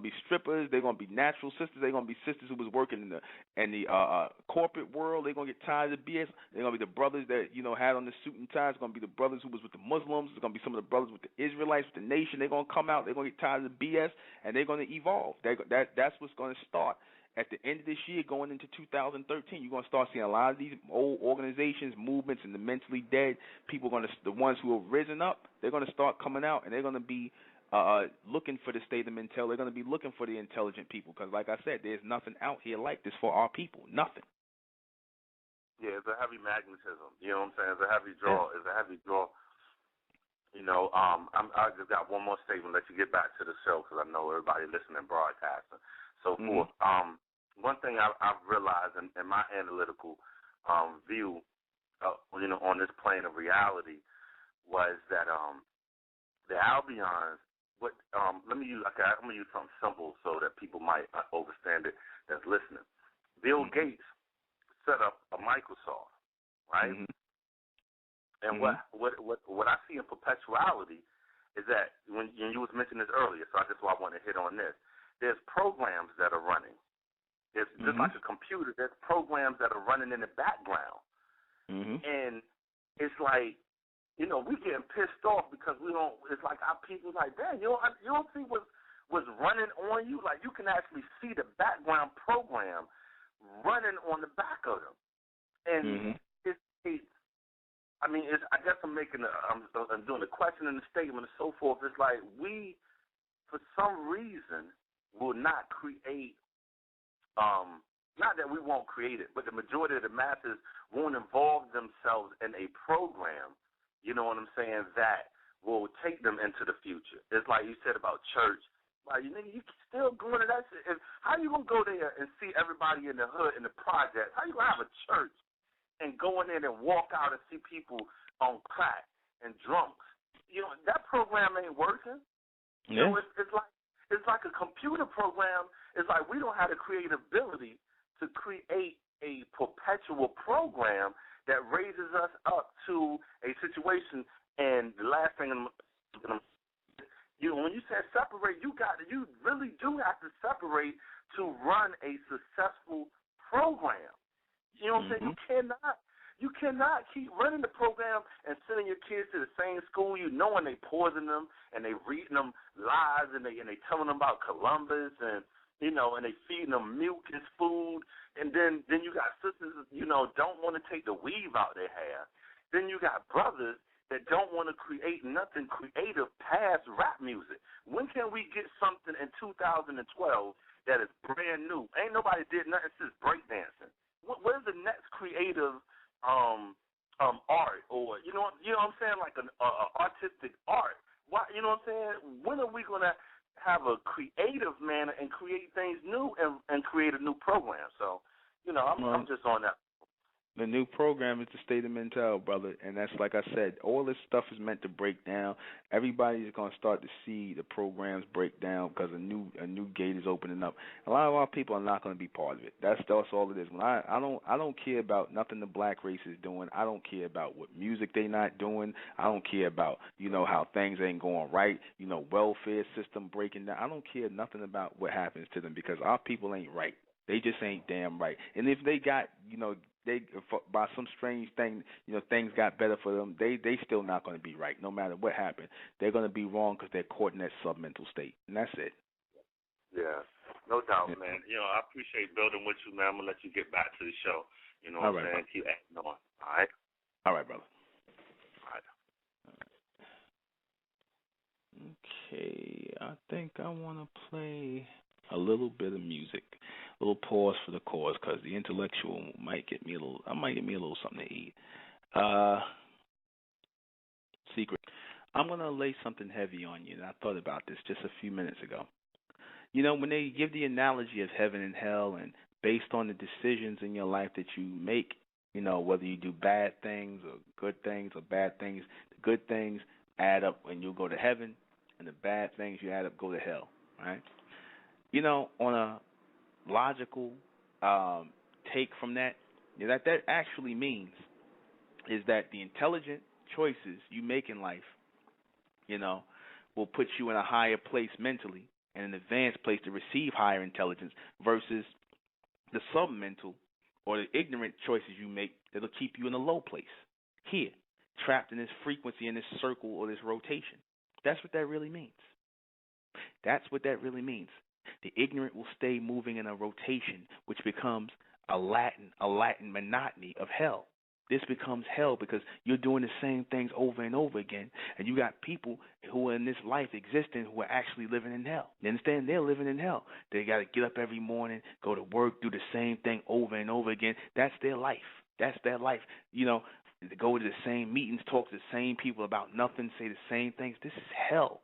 S1: be strippers. They're gonna be natural sisters. They're gonna be sisters who was working in the corporate world. They're gonna get tired of the BS. They're gonna be the brothers that had on the suit and ties. It's gonna be the brothers who was with the Muslims. It's gonna be some of the brothers with the Israelites, with the nation. They're gonna come out. They're gonna get tired of the BS, and they're gonna evolve. That's what's gonna start. At the end of this year, going into 2013, you're going to start seeing a lot of these old organizations, movements, and the mentally dead people. The ones who have risen up, they're going to start coming out, and they're going to be looking for the state of Mentel. They're going to be looking for the intelligent people, because, like I said, there's nothing out here like this for our people. Nothing.
S3: Yeah, it's a heavy magnetism. You know what I'm saying? It's a heavy draw. Yeah. It's a heavy draw. I just got one more statement. Let you get back to the show, because I know everybody listening, broadcasting, so forth. One thing I've realized in my analytical view, on this plane of reality, was that the Albions. I'm gonna use something simple so that people might understand it that's listening. Bill Gates set up a Microsoft, right? And what I see in perpetuality is that when you was mentioning this earlier, so that's why I want to hit on this. There's programs that are running. It's just like a computer. There's programs that are running in the background. And it's like, we getting pissed off because we don't. It's like our people like, damn, you don't see what's running on you. Like, you can actually see the background program running on the back of them. And I guess I'm doing a question and a statement and so forth. It's like we, for some reason, will not create. Not that we won't create it, but the majority of the masses won't involve themselves in a program, you know what I'm saying, that will take them into the future. It's like you said about church. Like, you still going to that shit. How you going to go there and see everybody in the hood, in the project? How you going to have a church and go in there and walk out and see people on crack and drunks? That program ain't working.
S1: Yeah.
S3: It's like a computer program. It's like we don't have the creative ability to create a perpetual program that raises us up to a situation. And the last thing, when you said separate, you really do have to separate to run a successful program. You know what I'm saying? You cannot keep running the program and sending your kids to the same school, knowing they poison them and they reading them lies and they telling them about Columbus and and they feeding them milk as food, and then you got sisters don't want to take the weave out their hair. Then you got brothers that don't want to create nothing creative past rap music. When can we get something in 2012 that is brand new? Ain't nobody did nothing since breakdancing. Where's the next creative art, or you know what I'm saying, like an artistic art? Why, you know what I'm saying? When are we gonna have a creative manner and create things new and create a new program? So, I'm just on that.
S1: The new program is the State of Mental, brother, and that's like I said. All this stuff is meant to break down. Everybody's going to start to see the programs break down because a new gate is opening up. A lot of our people are not going to be part of it. That's all it is. When I don't care about nothing the black race is doing. I don't care about what music they not doing. I don't care about how things ain't going right. Welfare system breaking down. I don't care nothing about what happens to them because our people ain't right. They just ain't damn right. And if they got they by some strange thing, things got better for them. They still not going to be right, no matter what happened. They're going to be wrong because they're caught in that submental state, and that's it.
S3: Yeah, no doubt, man. I appreciate building with you, man. I'm gonna let you get back to the show. What I'm saying? Brother. Keep acting on. All right.
S1: All right, brother.
S3: All right.
S1: Okay, I think I want to play a little bit of music. A little pause for the cause because the intellectual might get me a little. I might get me a little something to eat. Secret. I'm gonna lay something heavy on you, and I thought about this just a few minutes ago. When they give the analogy of heaven and hell, and based on the decisions in your life that you make, whether you do bad things or good things or bad things, the good things add up and you'll go to heaven, and the bad things you add up go to hell, right? On a logical take from that, that actually means is that the intelligent choices you make in life, will put you in a higher place mentally and an advanced place to receive higher intelligence versus the submental or the ignorant choices you make that'll keep you in a low place here, trapped in this frequency, in this circle or this rotation. That's what that really means. That's what that really means. The ignorant will stay moving in a rotation, which becomes a Latin monotony of hell. This becomes hell because you're doing the same things over and over again, and you got people who are in this life existing who are actually living in hell. You understand? They're living in hell. They got to get up every morning, go to work, do the same thing over and over again. That's their life. That's their life. To go to the same meetings, talk to the same people about nothing, say the same things. This is hell.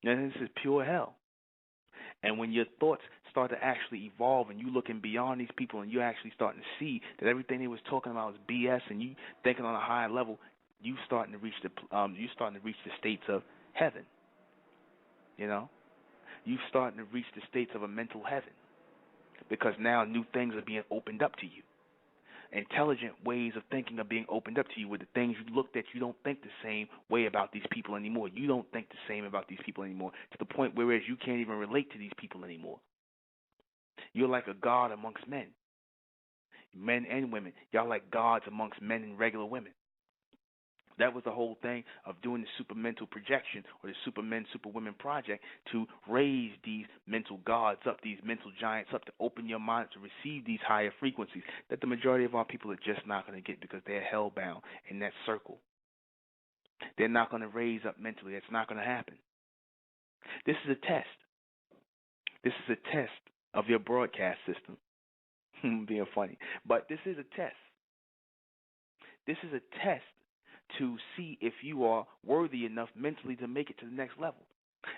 S1: This is pure hell. And when your thoughts start to actually evolve and you looking beyond these people and you're actually starting to see that everything they was talking about was BS and you thinking on a higher level, you starting to reach the states of heaven. You starting to reach the states of a mental heaven because now new things are being opened up to you. Intelligent ways of thinking are being opened up to you with the things you looked at. You don't think the same way about these people anymore. You don't think the same about these people anymore to the point whereas you can't even relate to these people anymore. You're like a god amongst men and women. Y'all like gods amongst men and regular women. That was the whole thing of doing the supermental projection or the supermen, superwomen project to raise these mental gods up, these mental giants up, to open your mind to receive these higher frequencies that the majority of our people are just not going to get because they're hellbound in that circle. They're not going to raise up mentally. That's not going to happen. This is a test. This is a test of your broadcast system. Being funny. But this is a test. This is a test to see if you are worthy enough mentally to make it to the next level.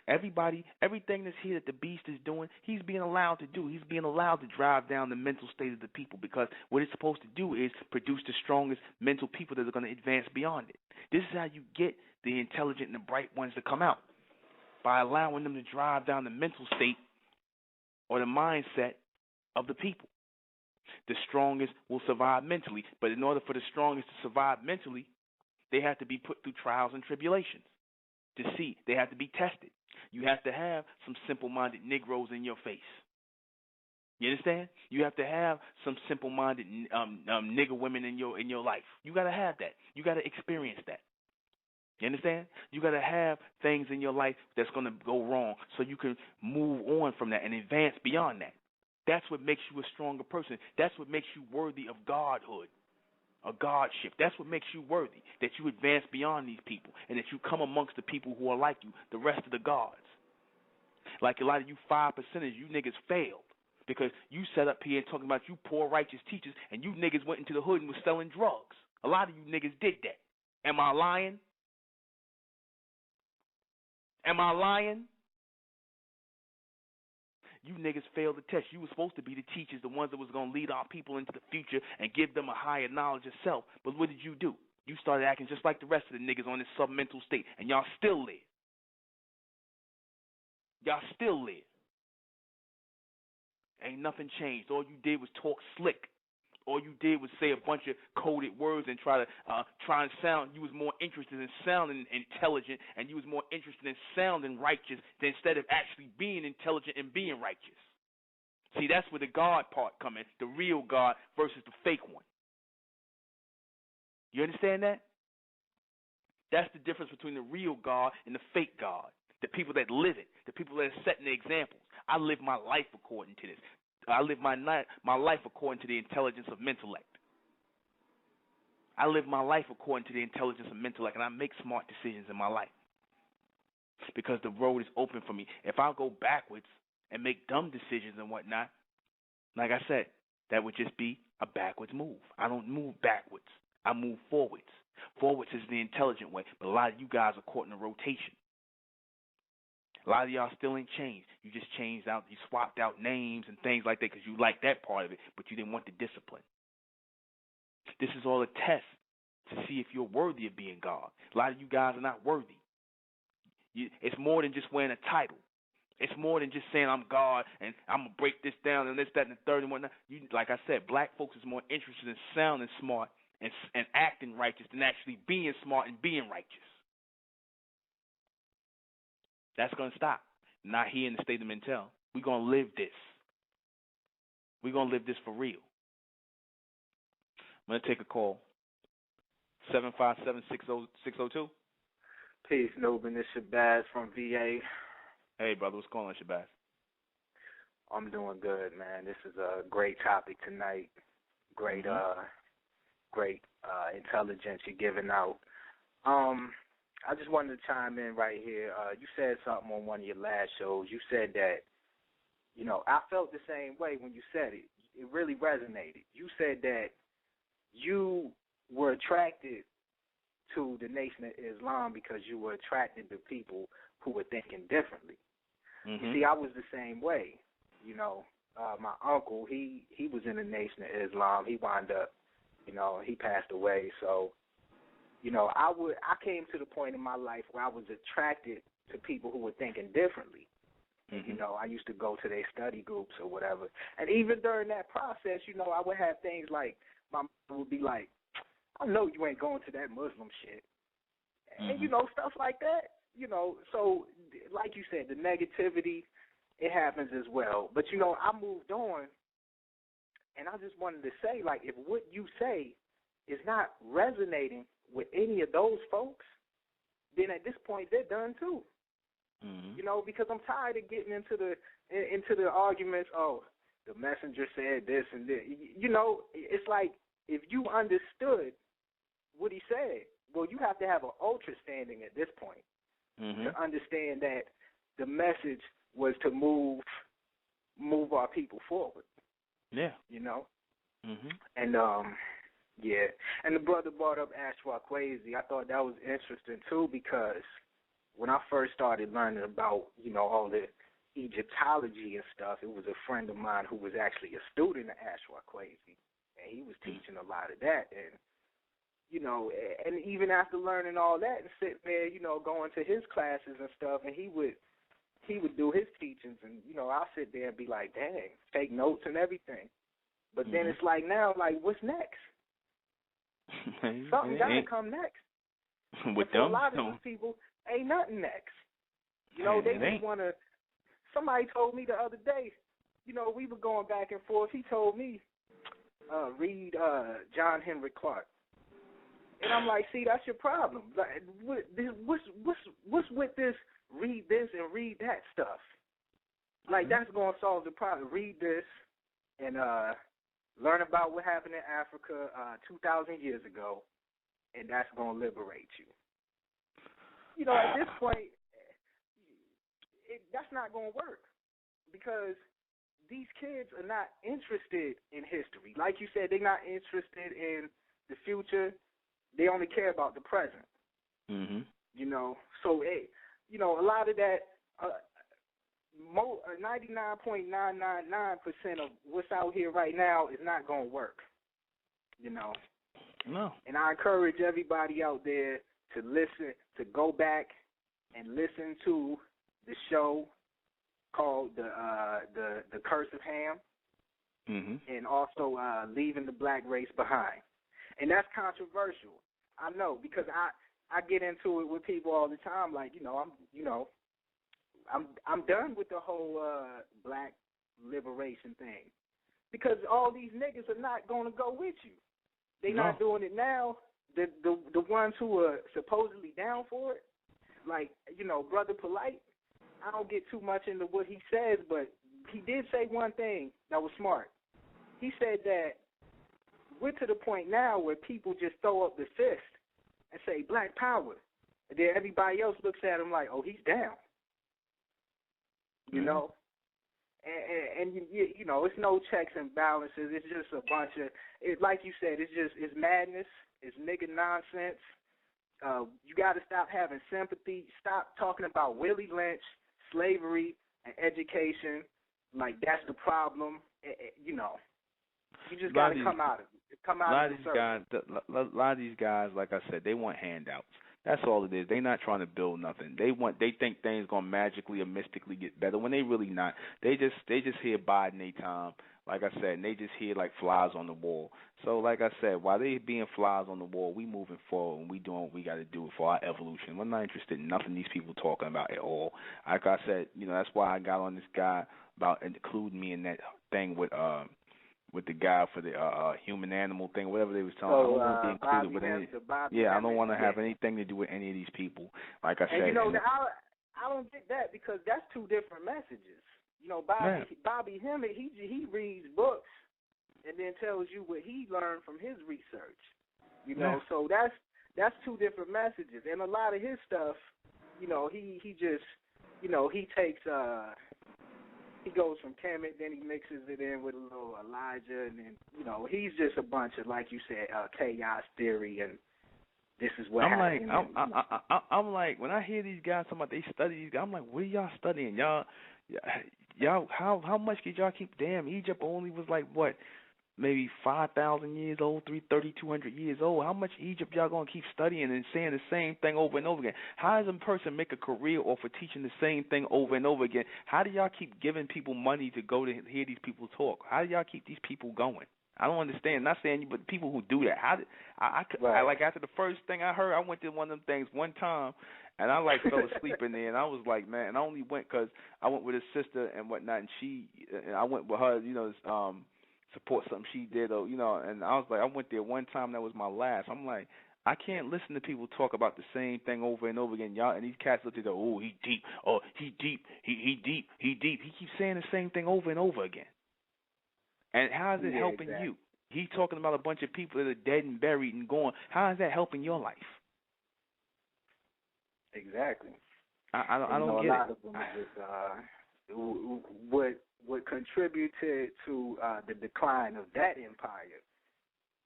S1: Everything that's here that the beast is doing, he's being allowed to do. He's being allowed to drive down the mental state of the people because what it's supposed to do is produce the strongest mental people that are going to advance beyond it. This is how you get the intelligent and the bright ones to come out, by allowing them to drive down the mental state or the mindset of the people. The strongest will survive mentally, but in order for the strongest to survive mentally, they have to be put through trials and tribulations to see. They have to be tested. You have to have some simple-minded Negroes in your face. You understand? You have to have some simple-minded nigger women in your life. You got to have that. You got to experience that. You understand? You got to have things in your life that's going to go wrong so you can move on from that and advance beyond that. That's what makes you a stronger person. That's what makes you worthy of godhood. A godship. That's what makes you worthy, that you advance beyond these people and that you come amongst the people who are like you, the rest of the gods. Like a lot of you 5%ers, you niggas failed because you sat up here and talking about you poor righteous teachers and you niggas went into the hood and was selling drugs. A lot of you niggas did that. Am I lying? Am I lying? You niggas failed the test. You were supposed to be the teachers, the ones that was going to lead our people into the future and give them a higher knowledge of self. But what did you do? You started acting just like the rest of the niggas on this submental state, and y'all still live. Y'all still live. Ain't nothing changed. All you did was talk slick. All you did was say a bunch of coded words and try and sound. You was more interested in sounding intelligent, and you was more interested in sounding righteous than instead of actually being intelligent and being righteous. See, that's where the God part come in, the real God versus the fake one. You understand that? That's the difference between the real God and the fake God. The people that live it, the people that are setting the examples. I live my life according to this. I live my life according to the intelligence of intellect. I live my life according to the intelligence of intellect, and I make smart decisions in my life because the road is open for me. If I go backwards and make dumb decisions and whatnot, like I said, that would just be a backwards move. I don't move backwards. I move forwards. Forwards is the intelligent way, but a lot of you guys are caught in a rotation. A lot of y'all still ain't changed. You just changed out, you swapped out names and things like that because you liked that part of it, but you didn't want the discipline. This is all a test to see if you're worthy of being God. A lot of you guys are not worthy. It's more than just wearing a title. It's more than just saying I'm God and I'm going to break this down and this, that, and the third and whatnot. Like I said, black folks is more interested in sounding smart and acting righteous than actually being smart and being righteous. That's going to stop. Not here in the state of Mentel. We're going to live this. We're going to live this for real. I'm going to take a call. 757-602.
S4: Peace, Nubin. This is Shabazz from VA.
S1: Hey, brother. What's going on, Shabazz?
S4: I'm doing good, man. This is a great topic tonight. Great intelligence you're giving out. I just wanted to chime in right here. You said something on one of your last shows. You said that, I felt the same way when you said it. It really resonated. You said that you were attracted to the Nation of Islam because you were attracted to people who were thinking differently. Mm-hmm. See, I was the same way. My uncle, he was in the Nation of Islam. He wound up, he passed away. So, I came to the point in my life where I was attracted to people who were thinking differently. Mm-hmm. I used to go to their study groups or whatever. And even during that process, I would have things like, my mom would be like, I know you ain't going to that Muslim shit. Mm-hmm. And, stuff like that. So like you said, the negativity, it happens as well. But, I moved on, and I just wanted to say, like, if what you say is not resonating with any of those folks, then at this point they're done too. Mm-hmm. Because I'm tired of getting into the arguments. Oh, the messenger said this and this. It's like if you understood what he said, well, you have to have an ultra standing at this point to understand that the message was to move our people forward.
S1: Yeah.
S4: And yeah, and the brother brought up Ashwa Kwesi. I thought that was interesting, too, because when I first started learning about, all the Egyptology and stuff, it was a friend of mine who was actually a student of Ashwa Kwesi, and he was teaching a lot of that. And, and even after learning all that and sitting there, going to his classes and stuff, and he would do his teachings, and, I'll sit there and be like, dang, take notes and everything. But then it's like now, like, what's next? Something got to come next.
S1: With
S4: them, a lot of these people, ain't nothing next. They just want to. Somebody told me the other day, we were going back and forth. He told me, read John Henry Clark. And I'm like, see, that's your problem. Like, what's with this? Read this and read that stuff. Like, that's going to solve the problem. Read this and learn about what happened in Africa 2,000 years ago, and that's going to liberate you. At this point, that's not going to work because these kids are not interested in history. Like you said, they're not interested in the future. They only care about the present. Mm-hmm. So, a lot of that, 99.999% of what's out here right now is not going to work, you know.
S1: No.
S4: And I encourage everybody out there to listen, to go back and listen to the show called the Curse of Ham, and also Leaving the Black Race Behind. And that's controversial, I know, because I get into it with people all the time. Like, I'm done with the whole black liberation thing, because all these niggas are not going to go with you. They're not doing it now. The ones who are supposedly down for it, like, Brother Polite, I don't get too much into what he says, but he did say one thing that was smart. He said that we're to the point now where people just throw up the fist and say Black Power, and then everybody else looks at him like, oh, he's down. You know? And it's no checks and balances. It's just a bunch of, like you said, it's madness. It's nigga nonsense. You got to stop having sympathy. Stop talking about Willie Lynch, slavery, and education. Like, that's the problem. You just got to come out of it. Come out of the circle.
S1: A lot of these guys, like I said, they want handouts. That's all it is. They're not trying to build nothing. They think things gonna magically or mystically get better when they really not. They just here biding their time, like I said, and they just here like flies on the wall. So like I said, while they being flies on the wall, we moving forward and we doing what we got to do for our evolution. We're not interested in nothing these people talking about at all. Like I said, that's why I got on this guy about including me in that thing with the guy for the human animal thing, whatever they was telling me. I don't want to be included with any. I don't want to have anything to do with any of these people. Like I said,
S4: I don't get that, because that's two different messages. Bobby Hemmett, he reads books and then tells you what he learned from his research. So that's two different messages. And a lot of his stuff, he just, he takes he goes from Kemet, then he mixes it in with a little Elijah, and then, he's just a bunch of, like you said, chaos theory, and this is what happened.
S1: I'm like, when I hear these guys talking about they study these guys, I'm like, what are y'all studying? Y'all, how much did y'all keep? Damn, Egypt only was like, what, maybe 5,000 years old, 3,200 years old. How much Egypt y'all going to keep studying and saying the same thing over and over again? How does a person make a career off of teaching the same thing over and over again? How do y'all keep giving people money to go to hear these people talk? How do y'all keep these people going? I don't understand. Not saying you, but people who do that. I like, after the first thing I heard, I went to one of them things one time, and I like fell asleep in there, and I was like, man, and I only went because I went with his sister and whatnot, and I went with her, support something she did, or and I was like, I went there one time, that was my last. I'm like, I can't listen to people talk about the same thing over and over again. Y'all, and these cats look at it, oh, he deep, oh, he deep, he deep, he deep. He keeps saying the same thing over and over again. And how is it helping you? He's talking about a bunch of people that are dead and buried and gone. How is that helping your life?
S4: Exactly.
S1: I don't get
S4: it. A lot of them just, what contributed to the decline of that empire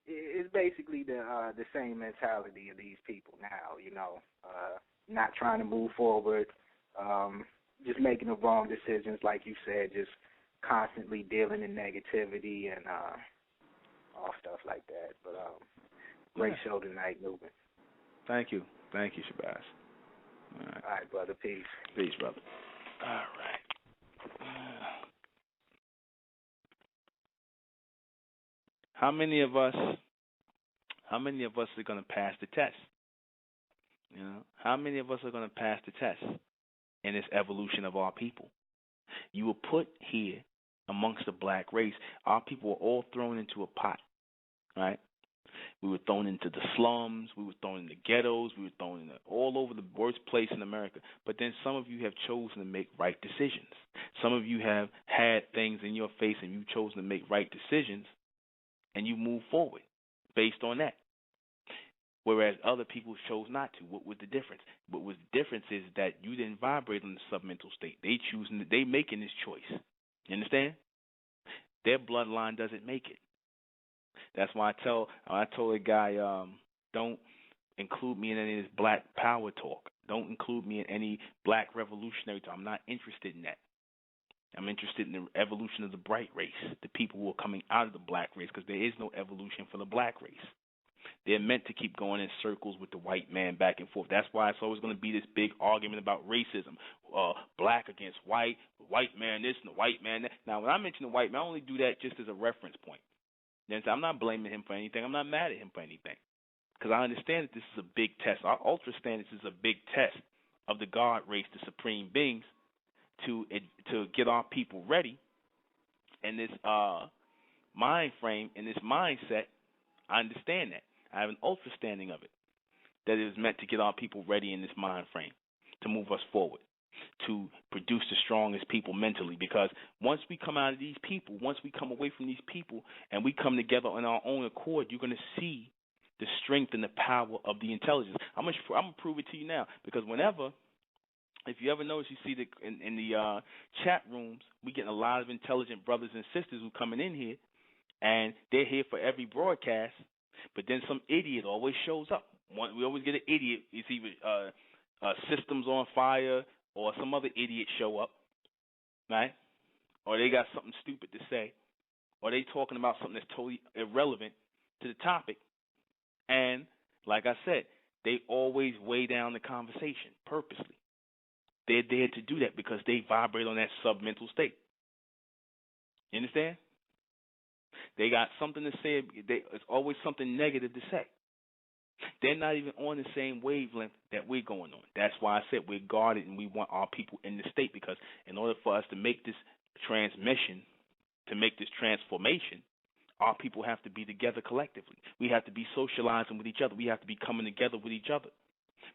S4: is basically the same mentality of these people now, not trying to move forward, just making the wrong decisions, like you said, just constantly dealing in negativity and all stuff like that. But great show tonight, Newman.
S1: Thank you, Shabazz. All
S4: right, brother. Peace.
S1: Peace, brother. All right. How many of us are going to pass the test? How many of us are going to pass the test in this evolution of our people? You were put here amongst the black race. Our people were all thrown into a pot, right? We were thrown into the slums. We were thrown in the ghettos. We were thrown all over the worst place in America. But then some of you have chosen to make right decisions. Some of you have had things in your face and you've chosen to make right decisions, and you move forward based on that. Whereas other people chose not to. What was the difference? What was the difference is that you didn't vibrate in the submental state. They making this choice. You understand? Their bloodline doesn't make it. That's why I told a guy, don't include me in any of this black power talk. Don't include me in any black revolutionary talk. I'm not interested in that. I'm interested in the evolution of the bright race, the people who are coming out of the black race, because there is no evolution for the black race. They're meant to keep going in circles with the white man back and forth. That's why it's always going to be this big argument about racism, black against white man this and the white man that. Now, when I mention the white man, I only do that just as a reference point. Then I'm not blaming him for anything. I'm not mad at him for anything, because I understand that this is a big test. Our ultra standards is a big test of the God race, the supreme beings, to get our people ready in this mind frame, in this mindset. I understand that. I have an understanding of it, that it was meant to get our people ready in this mind frame, to move us forward, to produce the strongest people mentally. Because once we come out of these people, once we come away from these people, and we come together on our own accord, you're going to see the strength and the power of the intelligence. I'm going to prove it to you now, because if you ever notice, you see that in the chat rooms, we getting a lot of intelligent brothers and sisters who coming in here, and they're here for every broadcast. But then some idiot always shows up. We always get an idiot. It's either Systems on Fire or some other idiot show up, right? Or they got something stupid to say, or they talking about something that's totally irrelevant to the topic. And like I said, they always weigh down the conversation purposely. They're there to do that because they vibrate on that submental state. You understand? They got something to say. It's always something negative to say. They're not even on the same wavelength that we're going on. That's why I said we're guarded and we want our people in the state, because in order for us to make this transmission, to make this transformation, our people have to be together collectively. We have to be socializing with each other. We have to be coming together with each other.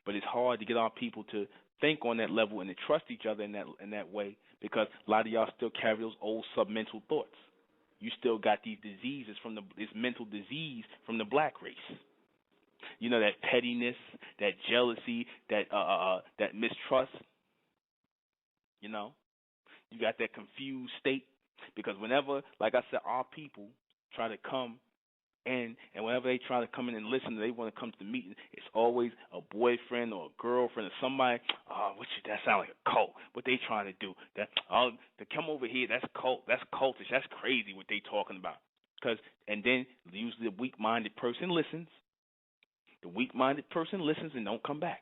S1: But it's hard to get our people to think on that level and to trust each other in that way, because a lot of y'all still carry those old submental thoughts. You still got these diseases this mental disease from the black race. You know, that pettiness, that jealousy, that mistrust. You know, you got that confused state, because whenever, like I said, our people try to come in, and whenever they try to come in and listen, they want to come to the meeting, it's always a boyfriend or a girlfriend or somebody. That sound like a cult. What they trying to do? To come over here, that's cult. That's cultish. That's crazy what they talking about. And then usually the weak-minded person listens. The weak-minded person listens and don't come back.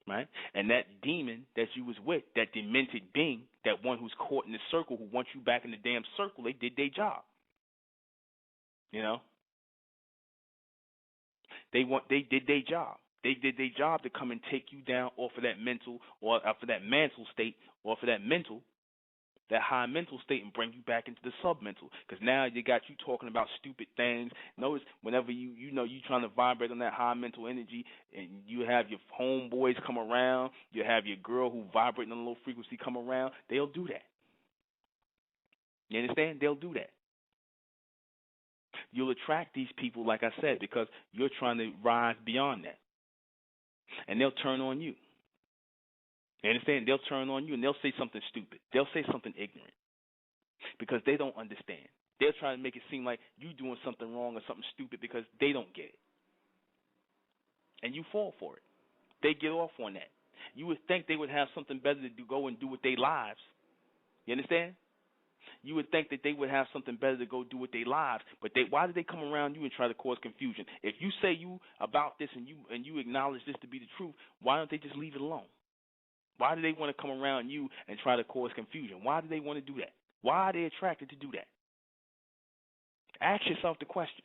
S1: Right? And that demon that you was with, that demented being, that one who's caught in the circle, who wants you back in the damn circle, they did their job. You know, they did their job. They did their job to come and take you down off of that mental, or off of that mental state, off of that high mental state, and bring you back into the submental. Because now they got you talking about stupid things. Notice whenever you trying to vibrate on that high mental energy, and you have your homeboys come around, you have your girl who vibrating on a low frequency come around, they'll do that. You understand? They'll do that. You'll attract these people, like I said, because you're trying to rise beyond that. And they'll turn on you. You understand? They'll turn on you and they'll say something stupid. They'll say something ignorant, because they don't understand. They'll try to make it seem like you doing something wrong or something stupid because they don't get it. And you fall for it. They get off on that. You would think they would have something better to do, go and do with their lives. You understand? You would think that they would have something better to go do with their lives, but why do they come around you and try to cause confusion? If you say you about this and you acknowledge this to be the truth, why don't they just leave it alone? Why do they want to come around you and try to cause confusion? Why do they want to do that? Why are they attracted to do that? Ask yourself the question.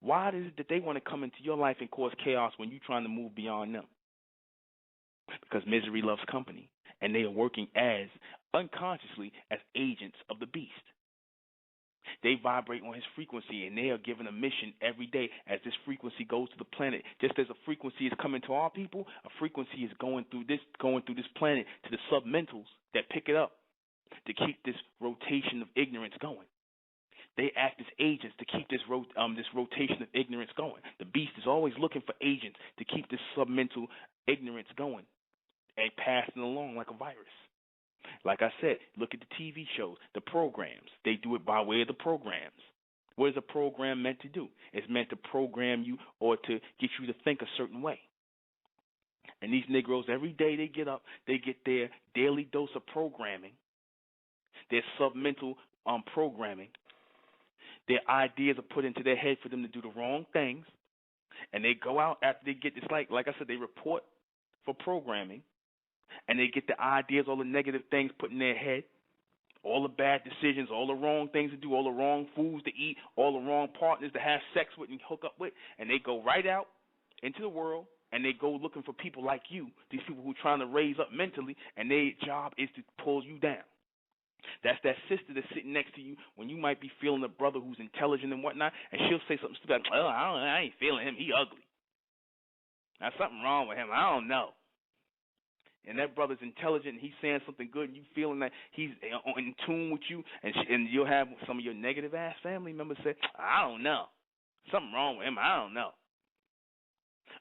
S1: Why is it that they want to come into your life and cause chaos when you're trying to move beyond them? Because misery loves company, and they are working unconsciously as agents of the beast. They vibrate on his frequency, and they are given a mission every day as this frequency goes to the planet. Just as a frequency is coming to our people, a frequency is going through this planet to the submentals that pick it up to keep this rotation of ignorance going. They act as agents to keep this rotation of ignorance going. The beast is always looking for agents to keep this submental ignorance going and passing along like a virus. Like I said, look at the TV shows, the programs. They do it by way of the programs. What is a program meant to do? It's meant to program you or to get you to think a certain way. And these Negroes, every day they get up, they get their daily dose of programming, their submental programming. Their ideas are put into their head for them to do the wrong things, and they go out after they get this. Like I said, they report for programming, and they get the ideas, all the negative things put in their head, all the bad decisions, all the wrong things to do, all the wrong foods to eat, all the wrong partners to have sex with and hook up with, and they go right out into the world, and they go looking for people like you, these people who are trying to raise up mentally, and their job is to pull you down. That's that sister that's sitting next to you when you might be feeling a brother who's intelligent and whatnot, and she'll say something stupid like, oh, I ain't feeling him, he ugly. There's something wrong with him, I don't know. And that brother's intelligent, and he's saying something good, and you feeling that he's in tune with you, and you'll have some of your negative-ass family members say, I don't know. Something wrong with him, I don't know.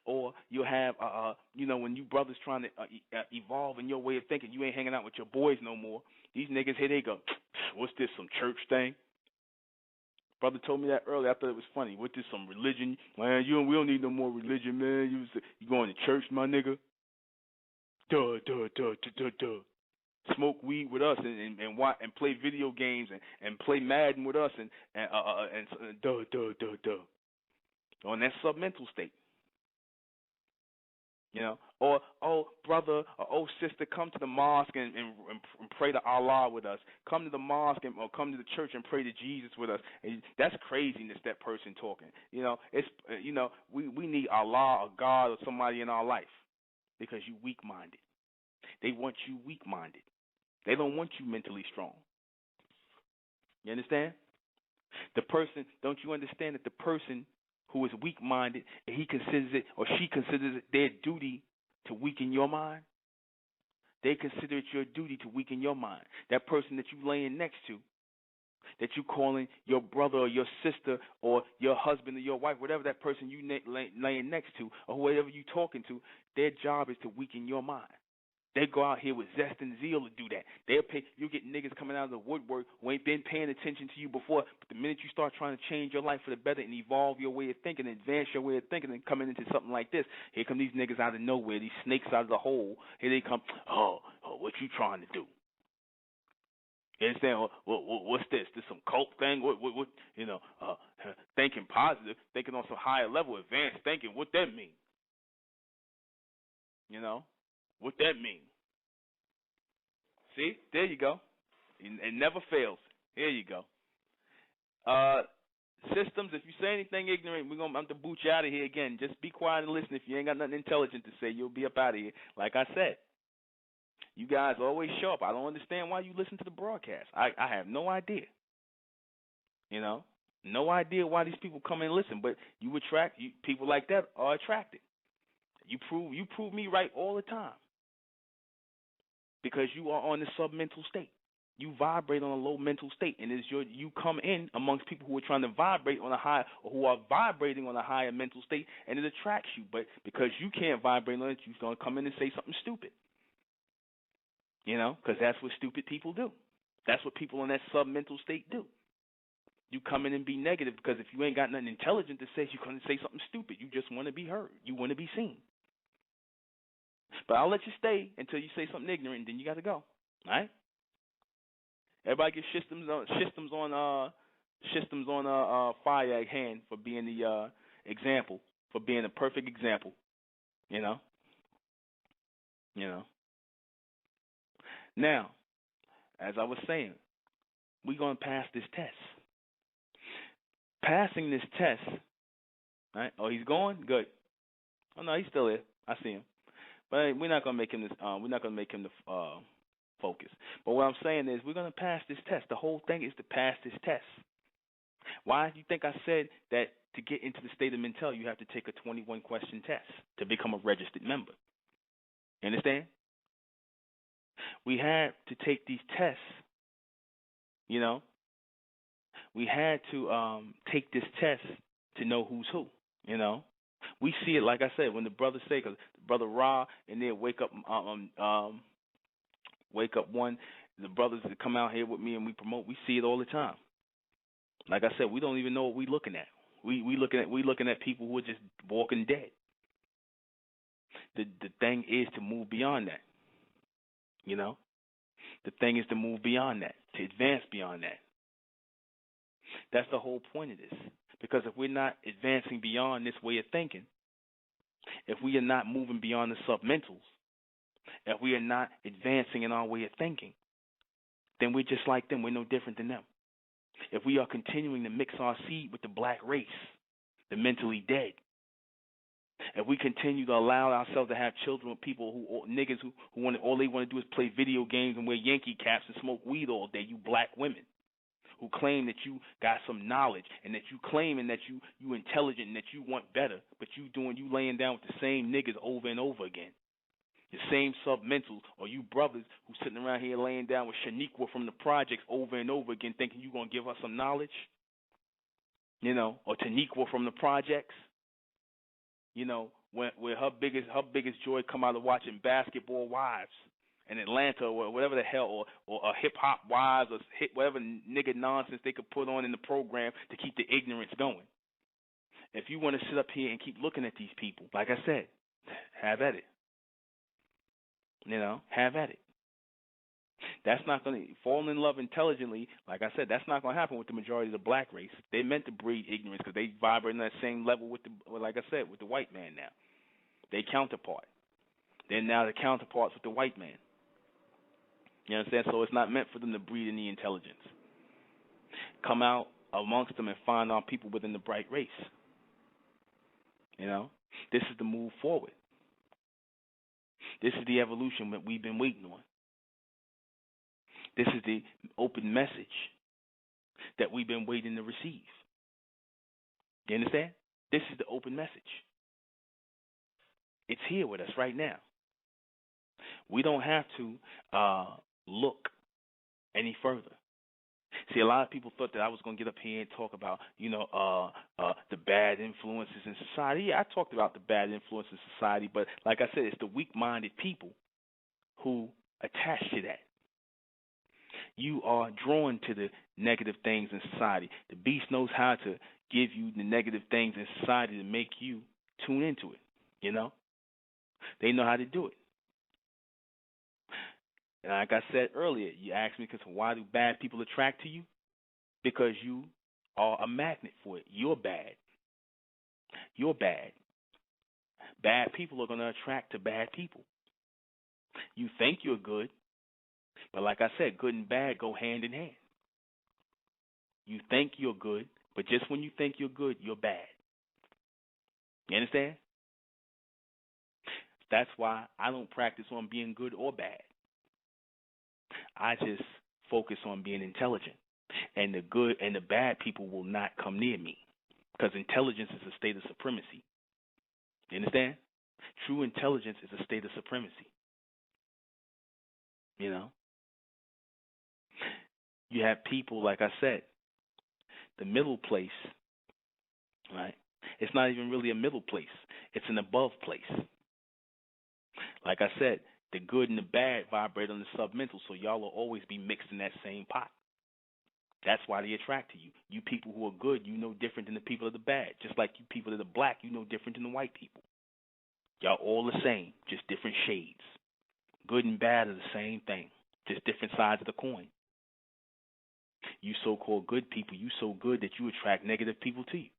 S1: Or you'll have, when you brothers trying to evolve in your way of thinking, you ain't hanging out with your boys no more. These niggas here, they go, what's this, some church thing? Brother told me that earlier. I thought it was funny. What this, some religion? Man, we don't need no more religion, man. You going to church, my nigga? Duh. Smoke weed with us and watch and play video games and play Madden with us and on that submental state. Or, oh, brother, or sister, come to the mosque and pray to Allah with us. Come to the mosque or come to the church and pray to Jesus with us. And that's craziness, that person talking. We need Allah or God or somebody in our life because you weak-minded. They want you weak-minded. They don't want you mentally strong. You understand? Don't you understand that the person who is weak-minded, and he considers it or she considers it their duty to weaken your mind? They consider it your duty to weaken your mind. That person that you laying next to, that you calling your brother or your sister or your husband or your wife, whatever that person you laying next to or whoever you talking to, their job is to weaken your mind. They go out here with zest and zeal to do that. You get niggas coming out of the woodwork who ain't been paying attention to you before, but the minute you start trying to change your life for the better and evolve your way of thinking, advance your way of thinking and coming into something like this, here come these niggas out of nowhere, these snakes out of the hole. Here they come, what you trying to do? You understand? What's this? This some cult thing? What thinking positive, thinking on some higher level, advanced thinking, what that mean? What that mean? See? There you go. It never fails. Here you go. Systems, if you say anything ignorant, we're going to have to boot you out of here again. Just be quiet and listen. If you ain't got nothing intelligent to say, you'll be up out of here. Like I said, you guys always show up. I don't understand why you listen to the broadcast. I have no idea. No idea why these people come and listen, but people like that are attracted. You prove me right all the time. Because you are on the submental state. You vibrate on a low mental state, and you come in amongst people who are trying to vibrate on a high, or who are vibrating on a higher mental state, and it attracts you. But because you can't vibrate on it, you're going to come in and say something stupid. Because that's what stupid people do. That's what people in that submental state do. You come in and be negative because if you ain't got nothing intelligent to say, you're going to say something stupid. You just want to be heard. You want to be seen. But I'll let you stay until you say something ignorant, and then you got to go. All right? Everybody get systems on fire at hand for being the example, for being a perfect example. Now, as I was saying, we're going to pass this test. Passing this test, right? Oh, he's going? Good. Oh no, he's still there. I see him. But we're not gonna make him the focus. But what I'm saying is we're gonna pass this test. The whole thing is to pass this test. Why do you think I said that to get into the state of mental you have to take a 21-question test to become a registered member? You understand? We had to take these tests, we had to take this test to know who's who, We see it, like I said, when the brothers say, because Brother Ra and then wake up one, the brothers that come out here with me and we promote, we see it all the time. Like I said, we don't even know what we're looking at. We looking at people who are just walking dead. The thing is to move beyond that. You know? The thing is to move beyond that, to advance beyond that. That's the whole point of this. Because if we're not advancing beyond this way of thinking, if we are not moving beyond the submentals, if we are not advancing in our way of thinking, then we're just like them. We're no different than them. If we are continuing to mix our seed with the black race, the mentally dead, if we continue to allow ourselves to have children with people niggas who want all they want to do is play video games and wear Yankee caps and smoke weed all day, you black women who claim that you got some knowledge and that you claiming that you intelligent and that you want better, but you laying down with the same niggas over and over again. The same submentals, or you brothers who sitting around here laying down with Shaniqua from the projects over and over again thinking you're going to give us some knowledge, you know, or Taniqua from the projects, you know, where her biggest joy come out of watching Basketball Wives in Atlanta or whatever the hell, or hip-hop wives or whatever nigga nonsense they could put on in the program to keep the ignorance going. If you want to sit up here and keep looking at these people, like I said, have at it. You know, have at it. That's not going to fall in love intelligently. Like I said, that's not going to happen with the majority of the black race. They meant to breed ignorance because they vibrate on that same level with like I said, with the white man now. They counterpart. They're now the counterparts with the white man. You understand? So it's not meant for them to breed any intelligence. Come out amongst them and find our people within the bright race. You know, this is the move forward. This is the evolution that we've been waiting on. This is the open message that we've been waiting to receive. You understand? This is the open message. It's here with us right now. We don't have to look any further. See, a lot of people thought that I was going to get up here and talk about, the bad influences in society. Yeah, I talked about the bad influences in society, but like I said, it's the weak-minded people who attach to that. You are drawn to the negative things in society. The beast knows how to give you the negative things in society to make you tune into it, you know? They know how to do it. And like I said earlier, you asked me, because why do bad people attract to you? Because you are a magnet for it. You're bad. You're bad. Bad people are going to attract to bad people. You think you're good, but like I said, good and bad go hand in hand. You think you're good, but just when you think you're good, you're bad. You understand? That's why I don't practice on being good or bad. I just focus on being intelligent. And the good and the bad people will not come near me, because intelligence is a state of supremacy. You understand? True intelligence is a state of supremacy. You know? You have people, like I said, the middle place, right? It's not even really a middle place. It's an above place. Like I said, the good and the bad vibrate on the submental, so y'all will always be mixed in that same pot. That's why they attract to you. You people who are good, you know different than the people of the bad. Just like you people that are black, you know different than the white people. Y'all all the same, just different shades. Good and bad are the same thing, just different sides of the coin. You so-called good people, you so good that you attract negative people to you.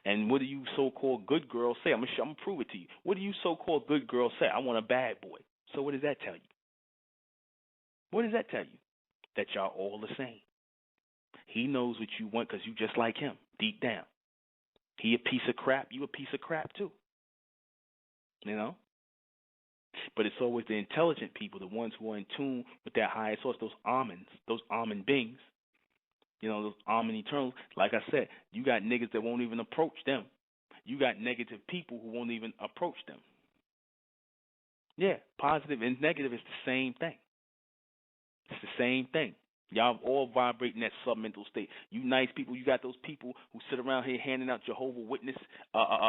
S1: And what do you so-called good girls say? I'm gonna prove it to you. What do you so-called good girls say? I want a bad boy. So what does that tell you? What does that tell you? That y'all all the same. He knows what you want because you just like him, deep down. He a piece of crap, you a piece of crap too. You know? But it's always the intelligent people, the ones who are in tune with that higher source, those almond beings, those almond eternals. Like I said, you got niggas that won't even approach them. You got negative people who won't even approach them. Yeah, positive and negative is the same thing. It's the same thing. Y'all all vibrate in that submental state. You nice people, you got those people who sit around here handing out Jehovah's Witness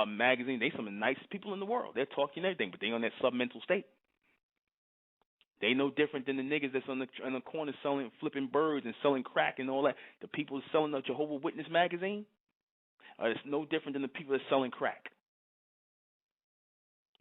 S1: magazine. They some of the nicest people in the world. They're talking everything, but they on that submental state. They no different than the niggas that's on the corner flipping birds and selling crack and all that. The people selling the Jehovah's Witness magazine, it's no different than the people that's selling crack.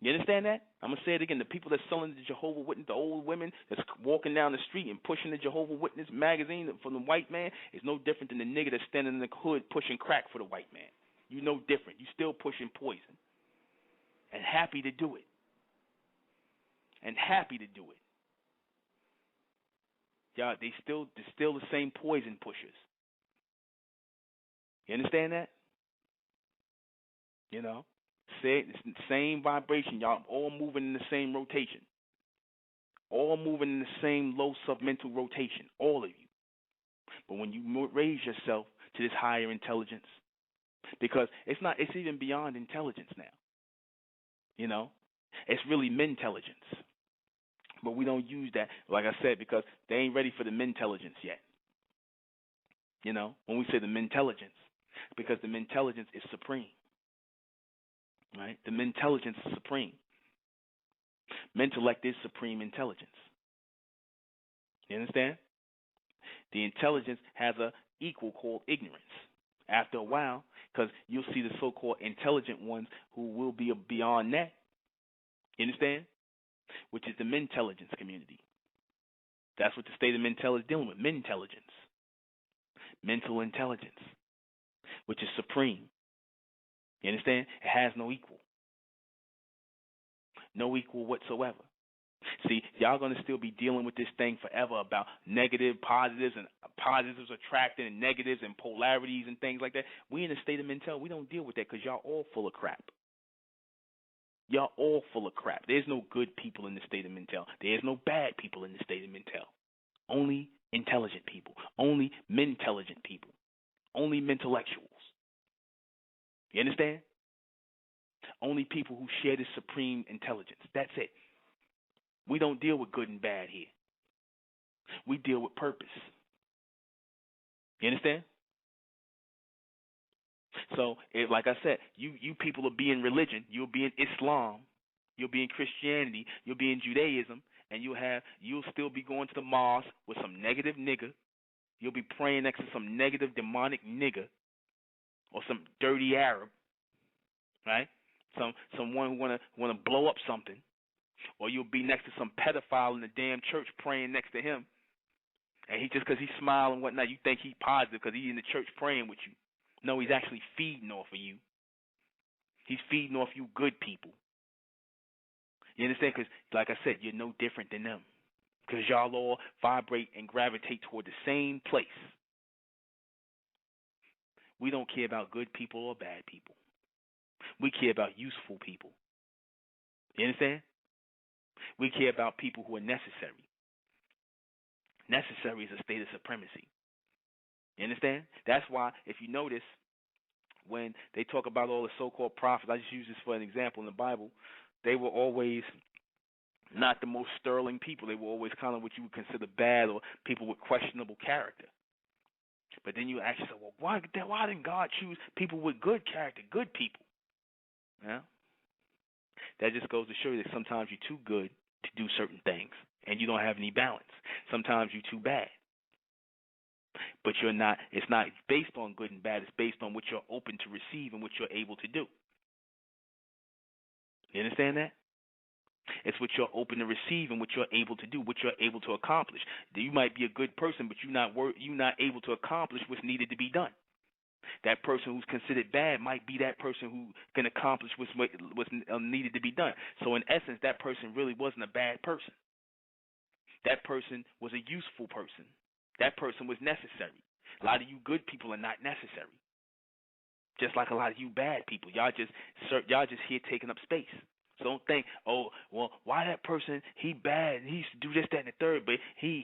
S1: You understand that? I'm going to say it again. The people that's selling the Jehovah's Witness, the old women that's walking down the street and pushing the Jehovah's Witness magazine from the white man is no different than the nigga that's standing in the hood pushing crack for the white man. You no different. You still pushing poison. And happy to do it. And happy to do it. Y'all, they're still the same poison pushers. You understand that? You know? It's the same vibration. Y'all all moving in the same rotation. All moving in the same low submental rotation. All of you. But when you raise yourself to this higher intelligence, because it's even beyond intelligence now. You know? It's really mentelligence. But we don't use that, like I said, because they ain't ready for the mentelligence yet. You know? When we say the mentelligence, because the mentelligence is supreme. Right? The mentelligence is supreme. Mentellect is supreme intelligence. You understand? The intelligence has a equal called ignorance. After a while, because you'll see the so-called intelligent ones who will be beyond that. You understand? Which is the mentelligence community. That's what the state of mental is dealing with. Mentelligence. Mental intelligence. Which is supreme. You understand? It has no equal. No equal whatsoever. See, y'all going to still be dealing with this thing forever about negative, positives, and positives attracting and negatives and polarities and things like that. We in a state of mental, we don't deal with that because y'all all full of crap. Y'all all full of crap. There's no good people in the state of mental. There's no bad people in the state of mental. Only intelligent people. Only mentelligent people. Only mentellectuals. You understand? Only people who share this supreme intelligence. That's it. We don't deal with good and bad here. We deal with purpose. You understand? So, like I said, you people will be in religion. You'll be in Islam. You'll be in Christianity. You'll be in Judaism. And you'll still be going to the mosque with some negative nigga. You'll be praying next to some negative demonic nigga. Or some dirty Arab, right? Someone who wanna blow up something, or you'll be next to some pedophile in the damn church praying next to him, and he just because he's smiling and whatnot, you think he's positive because he's in the church praying with you. No, he's actually feeding off of you. He's feeding off you good people. You understand? Because, like I said, you're no different than them, because y'all all vibrate and gravitate toward the same place. We don't care about good people or bad people. We care about useful people. You understand? We care about people who are necessary. Necessary is a state of supremacy. You understand? That's why, if you notice, when they talk about all the so-called prophets, I just use this for an example in the Bible, they were always not the most sterling people. They were always kind of what you would consider bad or people with questionable character. But then you ask yourself, well, why didn't God choose people with good character, good people? Yeah? That just goes to show you that sometimes you're too good to do certain things, and you don't have any balance. Sometimes you're too bad. But you're not. It's not based on good and bad. It's based on what you're open to receive and what you're able to do. You understand that? It's what you're open to receive and what you're able to do, what you're able to accomplish. You might be a good person, but you're not able to accomplish what's needed to be done. That person who's considered bad might be that person who can accomplish what's needed to be done. So in essence, that person really wasn't a bad person. That person was a useful person. That person was necessary. A lot of you good people are not necessary. Just like a lot of you bad people. Y'all just here taking up space. So don't think, oh, well, why that person, he bad, and he used to do this, that, and the third, but he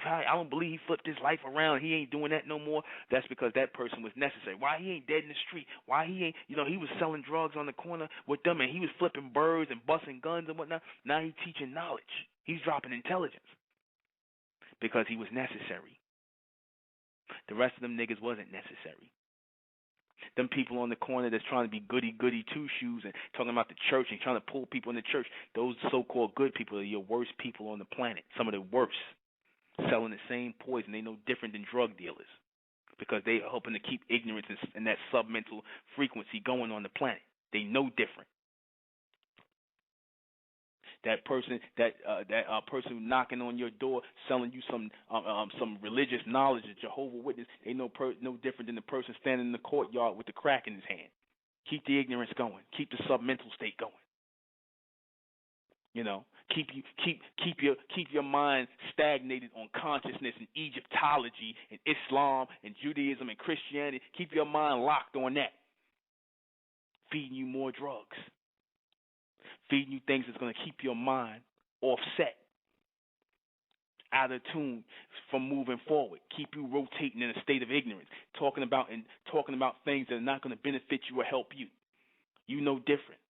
S1: I don't believe he flipped his life around, he ain't doing that no more. That's because that person was necessary. Why he ain't dead in the street? Why he ain't, he was selling drugs on the corner with them, and he was flipping birds and busting guns and whatnot. Now he's teaching knowledge. He's dropping intelligence. Because he was necessary. The rest of them niggas wasn't necessary. Them people on the corner that's trying to be goody two-shoes and talking about the church and trying to pull people in the church, those so-called good people are your worst people on the planet. Some of the worst. Selling the same poison. They no different than drug dealers because they are hoping to keep ignorance and that submental frequency going on the planet. They no different. That person, person knocking on your door, selling you some religious knowledge, a Jehovah's Witness, they no different than the person standing in the courtyard with the crack in his hand. Keep the ignorance going. Keep the submental state going. You know, keep your mind stagnated on consciousness and Egyptology and Islam and Judaism and Christianity. Keep your mind locked on that. Feeding you more drugs. Feeding you things that's going to keep your mind offset, out of tune from moving forward. Keep you rotating in a state of ignorance, talking about things that are not going to benefit you or help you. You know different.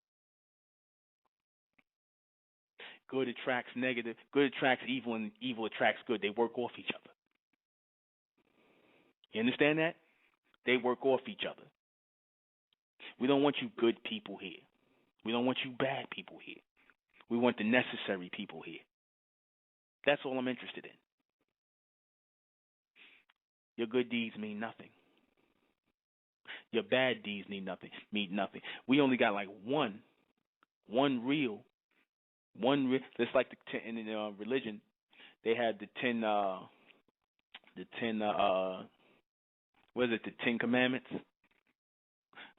S1: Good attracts negative. Good attracts evil, and evil attracts good. They work off each other. You understand that? They work off each other. We don't want you good people here. We don't want you bad people here. We want the necessary people here. That's all I'm interested in. Your good deeds mean nothing. Your bad deeds mean nothing. We only got like one real. Just like in religion, they had the 10 Commandments.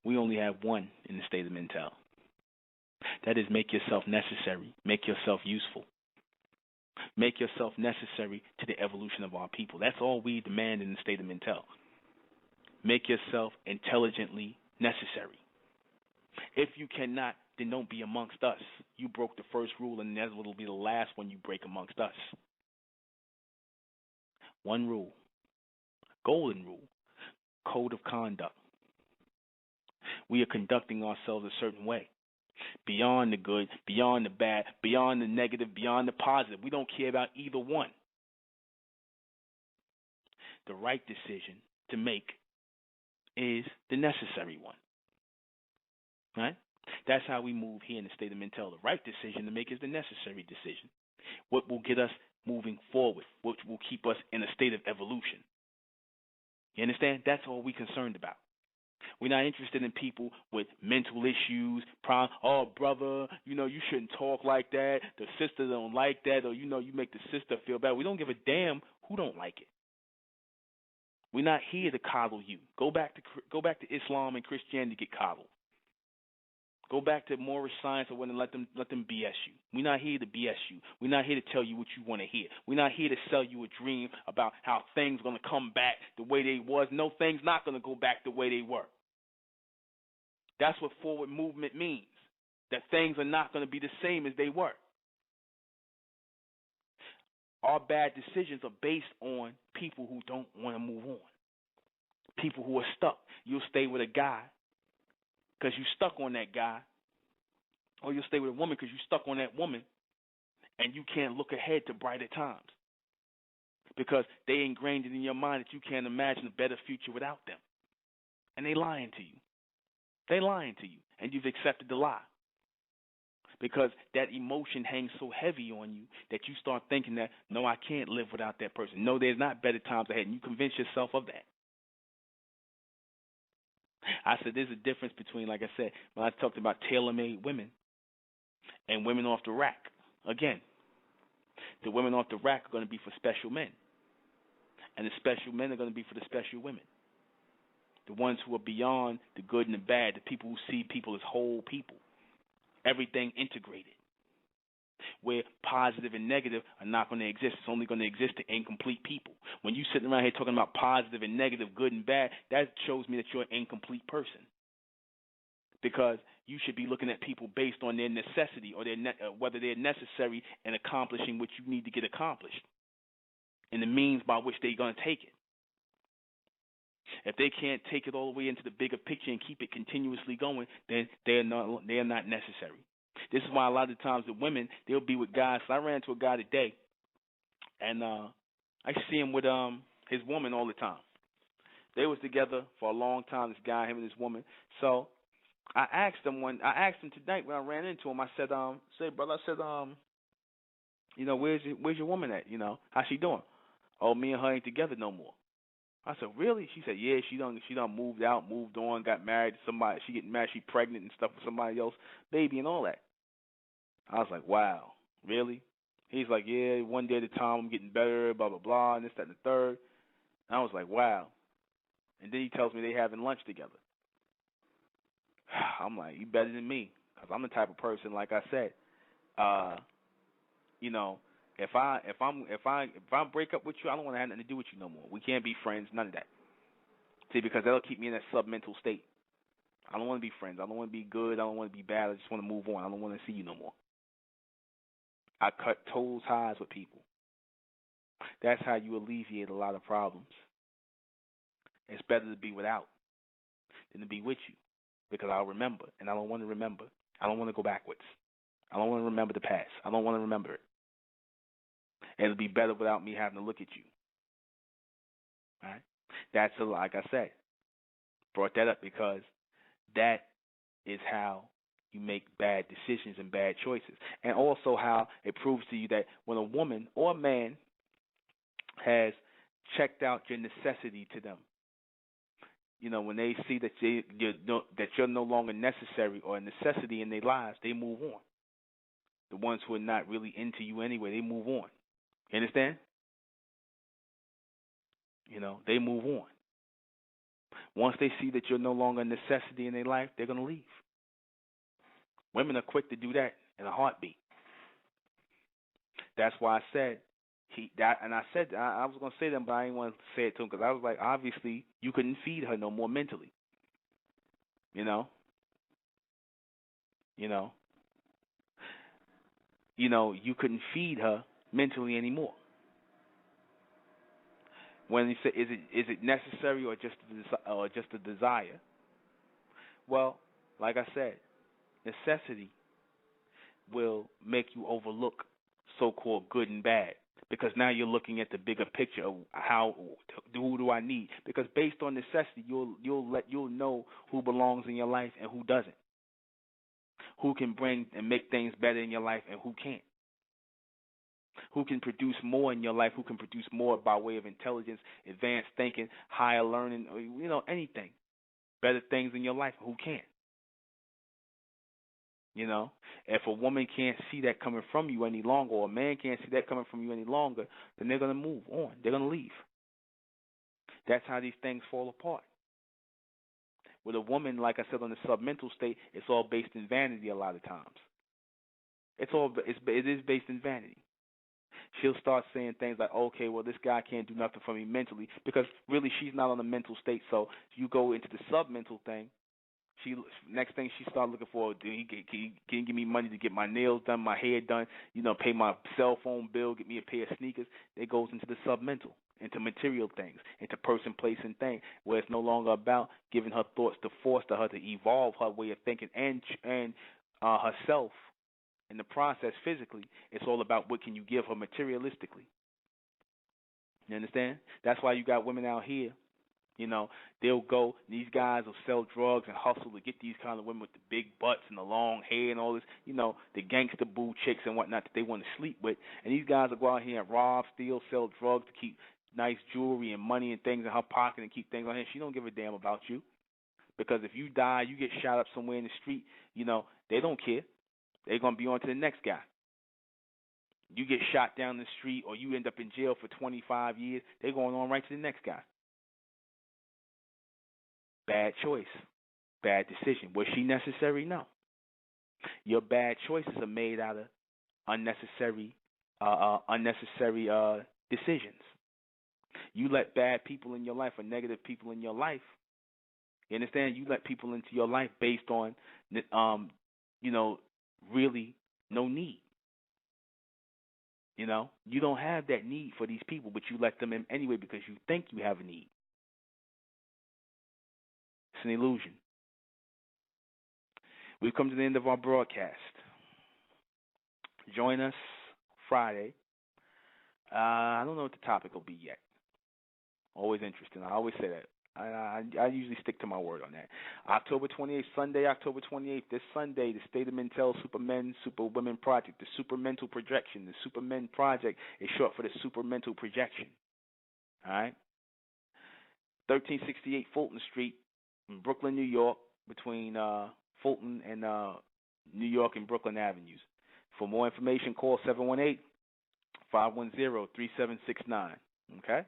S1: We only have one in the state of Mental. That is, make yourself necessary, make yourself useful, make yourself necessary to the evolution of our people. That's all we demand in the state of Mental. Make yourself intelligently necessary. If you cannot, then don't be amongst us. You broke the first rule, and that will be the last one you break amongst us. One rule, golden rule, code of conduct. We are conducting ourselves a certain way. Beyond the good, beyond the bad, beyond the negative, beyond the positive. We don't care about either one. The right decision to make is the necessary one. Right? That's how we move here in the state of Mental. The right decision to make is the necessary decision. What will get us moving forward, what will keep us in a state of evolution. You understand? That's all we're concerned about. We're not interested in people with mental issues, oh, brother, you shouldn't talk like that. The sister don't like that, or, you make the sister feel bad. We don't give a damn who don't like it. We're not here to coddle you. Go back to Islam and Christianity to get coddled. Go back to Moorish science or let them BS you. We're not here to BS you. We're not here to tell you what you want to hear. We're not here to sell you a dream about how things going to come back the way they was. No, things not going to go back the way they were. That's what forward movement means, that things are not going to be the same as they were. Our bad decisions are based on people who don't want to move on, people who are stuck. You'll stay with a guy because you're stuck on that guy, or you'll stay with a woman because you're stuck on that woman, and you can't look ahead to brighter times because they ingrained it in your mind that you can't imagine a better future without them. And they lying to you. They lying to you, and you've accepted the lie because that emotion hangs so heavy on you that you start thinking that, no, I can't live without that person. No, there's not better times ahead, and you convince yourself of that. I said there's a difference between, like I said, when I talked about tailor-made women and women off the rack. Again, the women off the rack are going to be for special men, and the special men are going to be for the special women. The ones who are beyond the good and the bad, the people who see people as whole people, everything integrated, where positive and negative are not going to exist. It's only going to exist to incomplete people. When you sitting around here talking about positive and negative, good and bad, that shows me that you're an incomplete person, because you should be looking at people based on their necessity or whether they're necessary in accomplishing what you need to get accomplished and the means by which they're going to take it. If they can't take it all the way into the bigger picture and keep it continuously going, then they are not necessary. This is why a lot of times the women, they'll be with guys. So I ran into a guy today, and I see him with his woman all the time. They was together for a long time, this guy, him and his woman. So I asked him tonight when I ran into him. I said, brother, where's your woman at? How's she doing? Oh, me and her ain't together no more. I said, really? She said, yeah, she done moved out, moved on, got married to somebody. She getting married, she pregnant and stuff with somebody else, baby and all that. I was like, wow. Really? He's like, yeah, one day at a time, I'm getting better, blah, blah, blah, and this, that, and the third. And I was like, wow. And then he tells me they having lunch together. I'm like, you better than me, because I'm the type of person, like I said, you know, if I break up with you, I don't want to have nothing to do with you no more. We can't be friends, none of that. See, because that'll keep me in that submental state. I don't want to be friends. I don't want to be good. I don't want to be bad. I just want to move on. I don't want to see you no more. I cut total ties with people. That's how you alleviate a lot of problems. It's better to be without than to be with you, because I'll remember, and I don't want to remember. I don't want to go backwards. I don't want to remember the past. I don't want to remember it. And it'll be better without me having to look at you. All right? That's, like I said, brought that up because that is how you make bad decisions and bad choices. And also how it proves to you that when a woman or a man has checked out your necessity to them, you know, when they see that you're no longer necessary or a necessity in their lives, they move on. The ones who are not really into you anyway, they move on. You understand? You know, they move on. Once they see that you're no longer a necessity in their life, they're going to leave. Women are quick to do that in a heartbeat. That's why I said I was going to say that, but I didn't want to say it to him because I was like, obviously, you couldn't feed her no more mentally. You know, you couldn't feed her mentally anymore. When you say, is it necessary or just a desire? Well, like I said, necessity will make you overlook so-called good and bad, because now you're looking at the bigger picture of who do I need? Because based on necessity, you'll know who belongs in your life and who doesn't. Who can bring and make things better in your life and who can't. Who can produce more in your life, who can produce more by way of intelligence, advanced thinking, higher learning, or, anything. Better things in your life, who can't. If a woman can't see that coming from you any longer, or a man can't see that coming from you any longer, then they're going to move on. They're going to leave. That's how these things fall apart. With a woman, like I said, on the submental state, it's all based in vanity a lot of times. It is based in vanity. She'll start saying things like, okay, well, this guy can't do nothing for me mentally, because really she's not on the mental state. So you go into the submental thing. Next thing she started looking for, can you give me money to get my nails done, my hair done, pay my cell phone bill, get me a pair of sneakers. It goes into the submental, into material things, into person, place, and thing, where it's no longer about giving her thoughts to foster her to evolve her way of thinking and herself in the process physically. It's all about what can you give her materialistically. You understand? That's why you got women out here. They'll go, these guys will sell drugs and hustle to get these kind of women with the big butts and the long hair and all this, the gangster boo chicks and whatnot that they want to sleep with. And these guys will go out here and rob, steal, sell drugs to keep nice jewelry and money and things in her pocket and keep things on her. She don't give a damn about you. Because if you die, you get shot up somewhere in the street, they don't care. They're going to be on to the next guy. You get shot down the street or you end up in jail for 25 years, they're going on right to the next guy. Bad choice. Bad decision. Was she necessary? No. Your bad choices are made out of unnecessary decisions. You let bad people in your life or negative people in your life. You understand? You let people into your life based on, really no need. You don't have that need for these people, but you let them in anyway because you think you have a need. It's an illusion. We've come to the end of our broadcast. Join us Friday. I don't know what the topic will be yet. Always interesting. I always say that. I usually stick to my word on that. October 28th, Sunday, October 28th, this Sunday, the State of Mental Supermen, Superwomen Project, the Supermental Projection. The Supermen Project is short for the Supermental Projection. All right? 1368 Fulton Street in Brooklyn, New York, between Fulton and New York and Brooklyn Avenues. For more information, call 718-510-3769. Okay?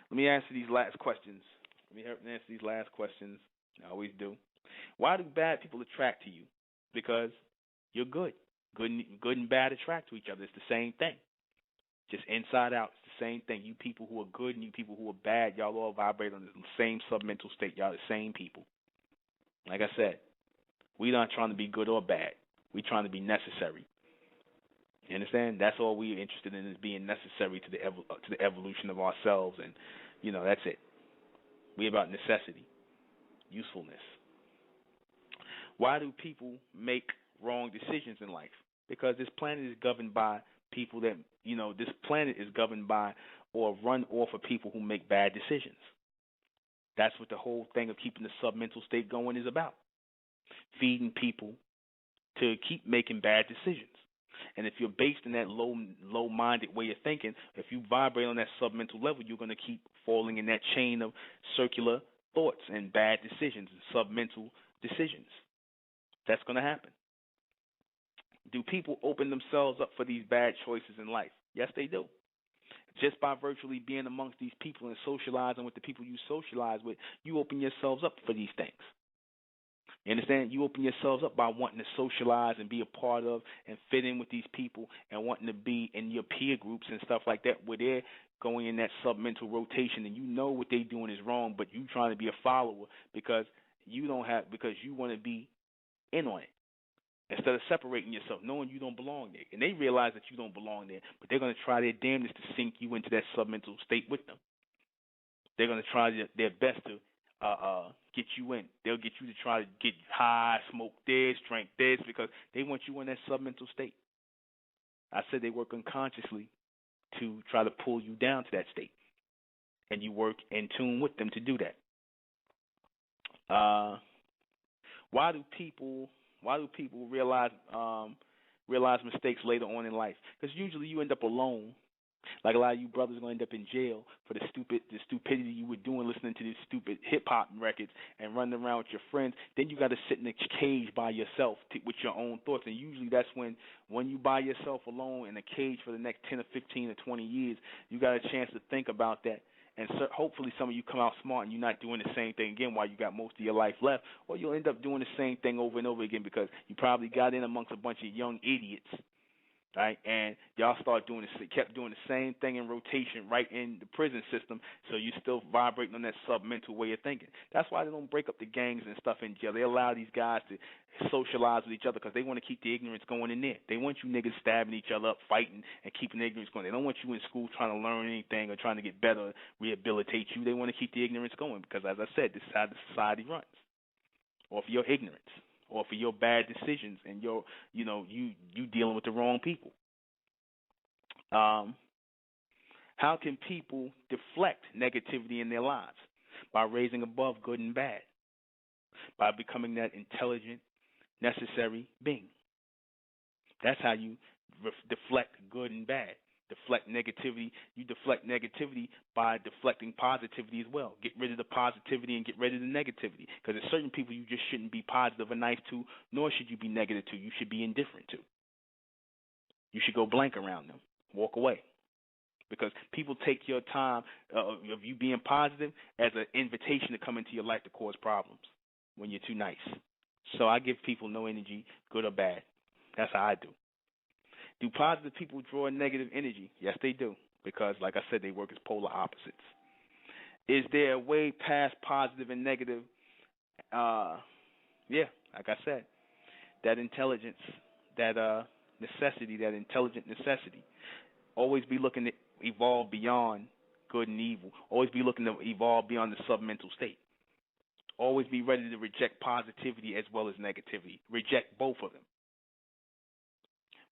S1: Let me answer these last questions. I always do. Why do bad people attract to you? Because you're good. Good and bad attract to each other. It's the same thing. Just inside out, it's the same thing. You people who are good and you people who are bad, y'all all vibrate on the same submental state. Y'all the same people. Like I said, we're not trying to be good or bad. We're trying to be necessary. You understand? That's all we're interested in, is being necessary to the evolution of ourselves, and that's it. We're about necessity, usefulness. Why do people make wrong decisions in life? Because this planet is governed by people that this planet is governed by or run off of people who make bad decisions. That's what the whole thing of keeping the submental state going is about. Feeding people to keep making bad decisions. And if you're based in that low-minded way of thinking, if you vibrate on that submental level, you're going to keep falling in that chain of circular thoughts and bad decisions and submental decisions. That's going to happen. Do people open themselves up for these bad choices in life? Yes, they do. Just by virtually being amongst these people and socializing with the people you socialize with, you open yourselves up for these things. You understand? You open yourselves up by wanting to socialize and be a part of and fit in with these people and wanting to be in your peer groups and stuff like that, where they're going in that submental rotation and you know what they're doing is wrong, but you trying to be a follower because you want to be in on it. Instead of separating yourself, knowing you don't belong there. And they realize that you don't belong there, but they're going to try their damnedest to sink you into that submental state with them. They're going to try their best to get you in. They'll get you to try to get high, smoke this, drink this, because they want you in that submental state. I said they work unconsciously to try to pull you down to that state, and you work in tune with them to do that. Why do people realize mistakes later on in life? Because usually you end up alone. Like a lot of you brothers are going to end up in jail for the stupidity you were doing, listening to these stupid hip-hop records and running around with your friends. Then you got to sit in a cage by yourself with your own thoughts. And usually that's when you by yourself alone in a cage for the next 10 or 15 or 20 years, you got a chance to think about that. And so hopefully some of you come out smart and you're not doing the same thing again while you got most of your life left. Or you'll end up doing the same thing over and over again because you probably got in amongst a bunch of young idiots. Right, and y'all kept doing the same thing in rotation right in the prison system, so you're still vibrating on that submental way of thinking. That's why they don't break up the gangs and stuff in jail. They allow these guys to socialize with each other because they want to keep the ignorance going in there. They want you niggas stabbing each other up, fighting, and keeping the ignorance going. They don't want you in school trying to learn anything or trying to get better, rehabilitate you. They want to keep the ignorance going because, as I said, this is how the society runs. Or for your ignorance. Or for your bad decisions and you dealing with the wrong people. How can people deflect negativity in their lives? By raising above good and bad. By becoming that intelligent, necessary being. That's how you deflect good and bad. Deflect negativity. You deflect negativity by deflecting positivity as well. Get rid of the positivity and get rid of the negativity. Because there's certain people you just shouldn't be positive or nice to, nor should you be negative to. You should be indifferent to. You should go blank around them. Walk away. Because people take your time of you being positive as an invitation to come into your life to cause problems when you're too nice. So I give people no energy, good or bad. That's how I do. Do positive people draw negative energy? Yes, they do. Because, like I said, they work as polar opposites. Is there a way past positive and negative? Yeah, like I said, that intelligence, that necessity, that intelligent necessity. Always be looking to evolve beyond good and evil. Always be looking to evolve beyond the submental state. Always be ready to reject positivity as well as negativity. Reject both of them.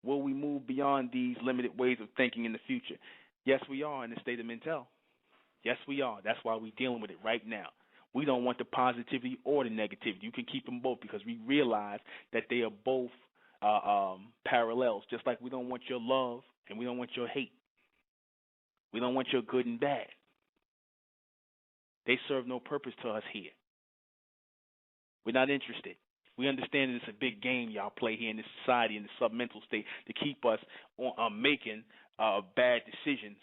S1: Will we move beyond these limited ways of thinking in the future? Yes, we are in the state of mental. Yes, we are. That's why we're dealing with it right now. We don't want the positivity or the negativity. You can keep them both because we realize that they are both parallels. Just like we don't want your love and we don't want your hate. We don't want your good and bad. They serve no purpose to us here. We're not interested. We understand that it's a big game y'all play here in this society, in the submental state, to keep us on making bad decisions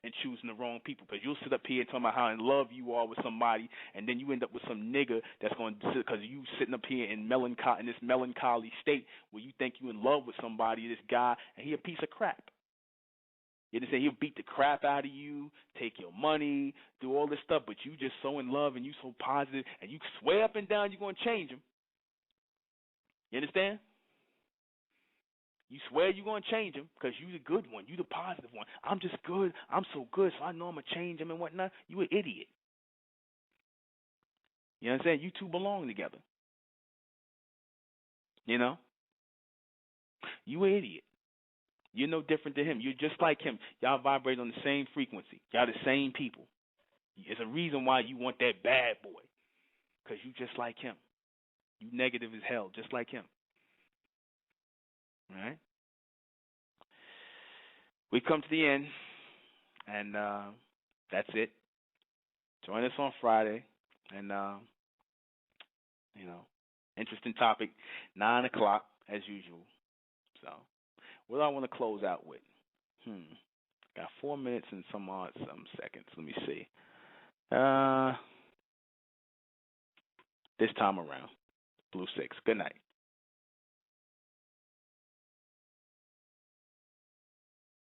S1: and choosing the wrong people. Because you'll sit up here talking about how in love you are with somebody, and then you end up with some nigga that's going to, because you sitting up here in this melancholy state where you think you in love with somebody, this guy, and he a piece of crap. You understand? He'll beat the crap out of you, take your money, do all this stuff, but you just so in love and you so positive, and you swear up and down you're going to change him. You understand? You swear you're going to change him because you the good one. You the positive one. I'm just good. I'm so good, so I know I'm going to change him and whatnot. You an idiot. You understand? You two belong together. You know? You an idiot. You're no different than him. You're just like him. Y'all vibrate on the same frequency. Y'all the same people. There's a reason why you want that bad boy, because you just like him. You negative as hell, just like him. All right? We've come to the end, and that's it. Join us on Friday, and, interesting topic, 9 o'clock, as usual. So, what do I want to close out with? Got 4 minutes and some seconds. Let me see. This time around, Blue 6. Good night.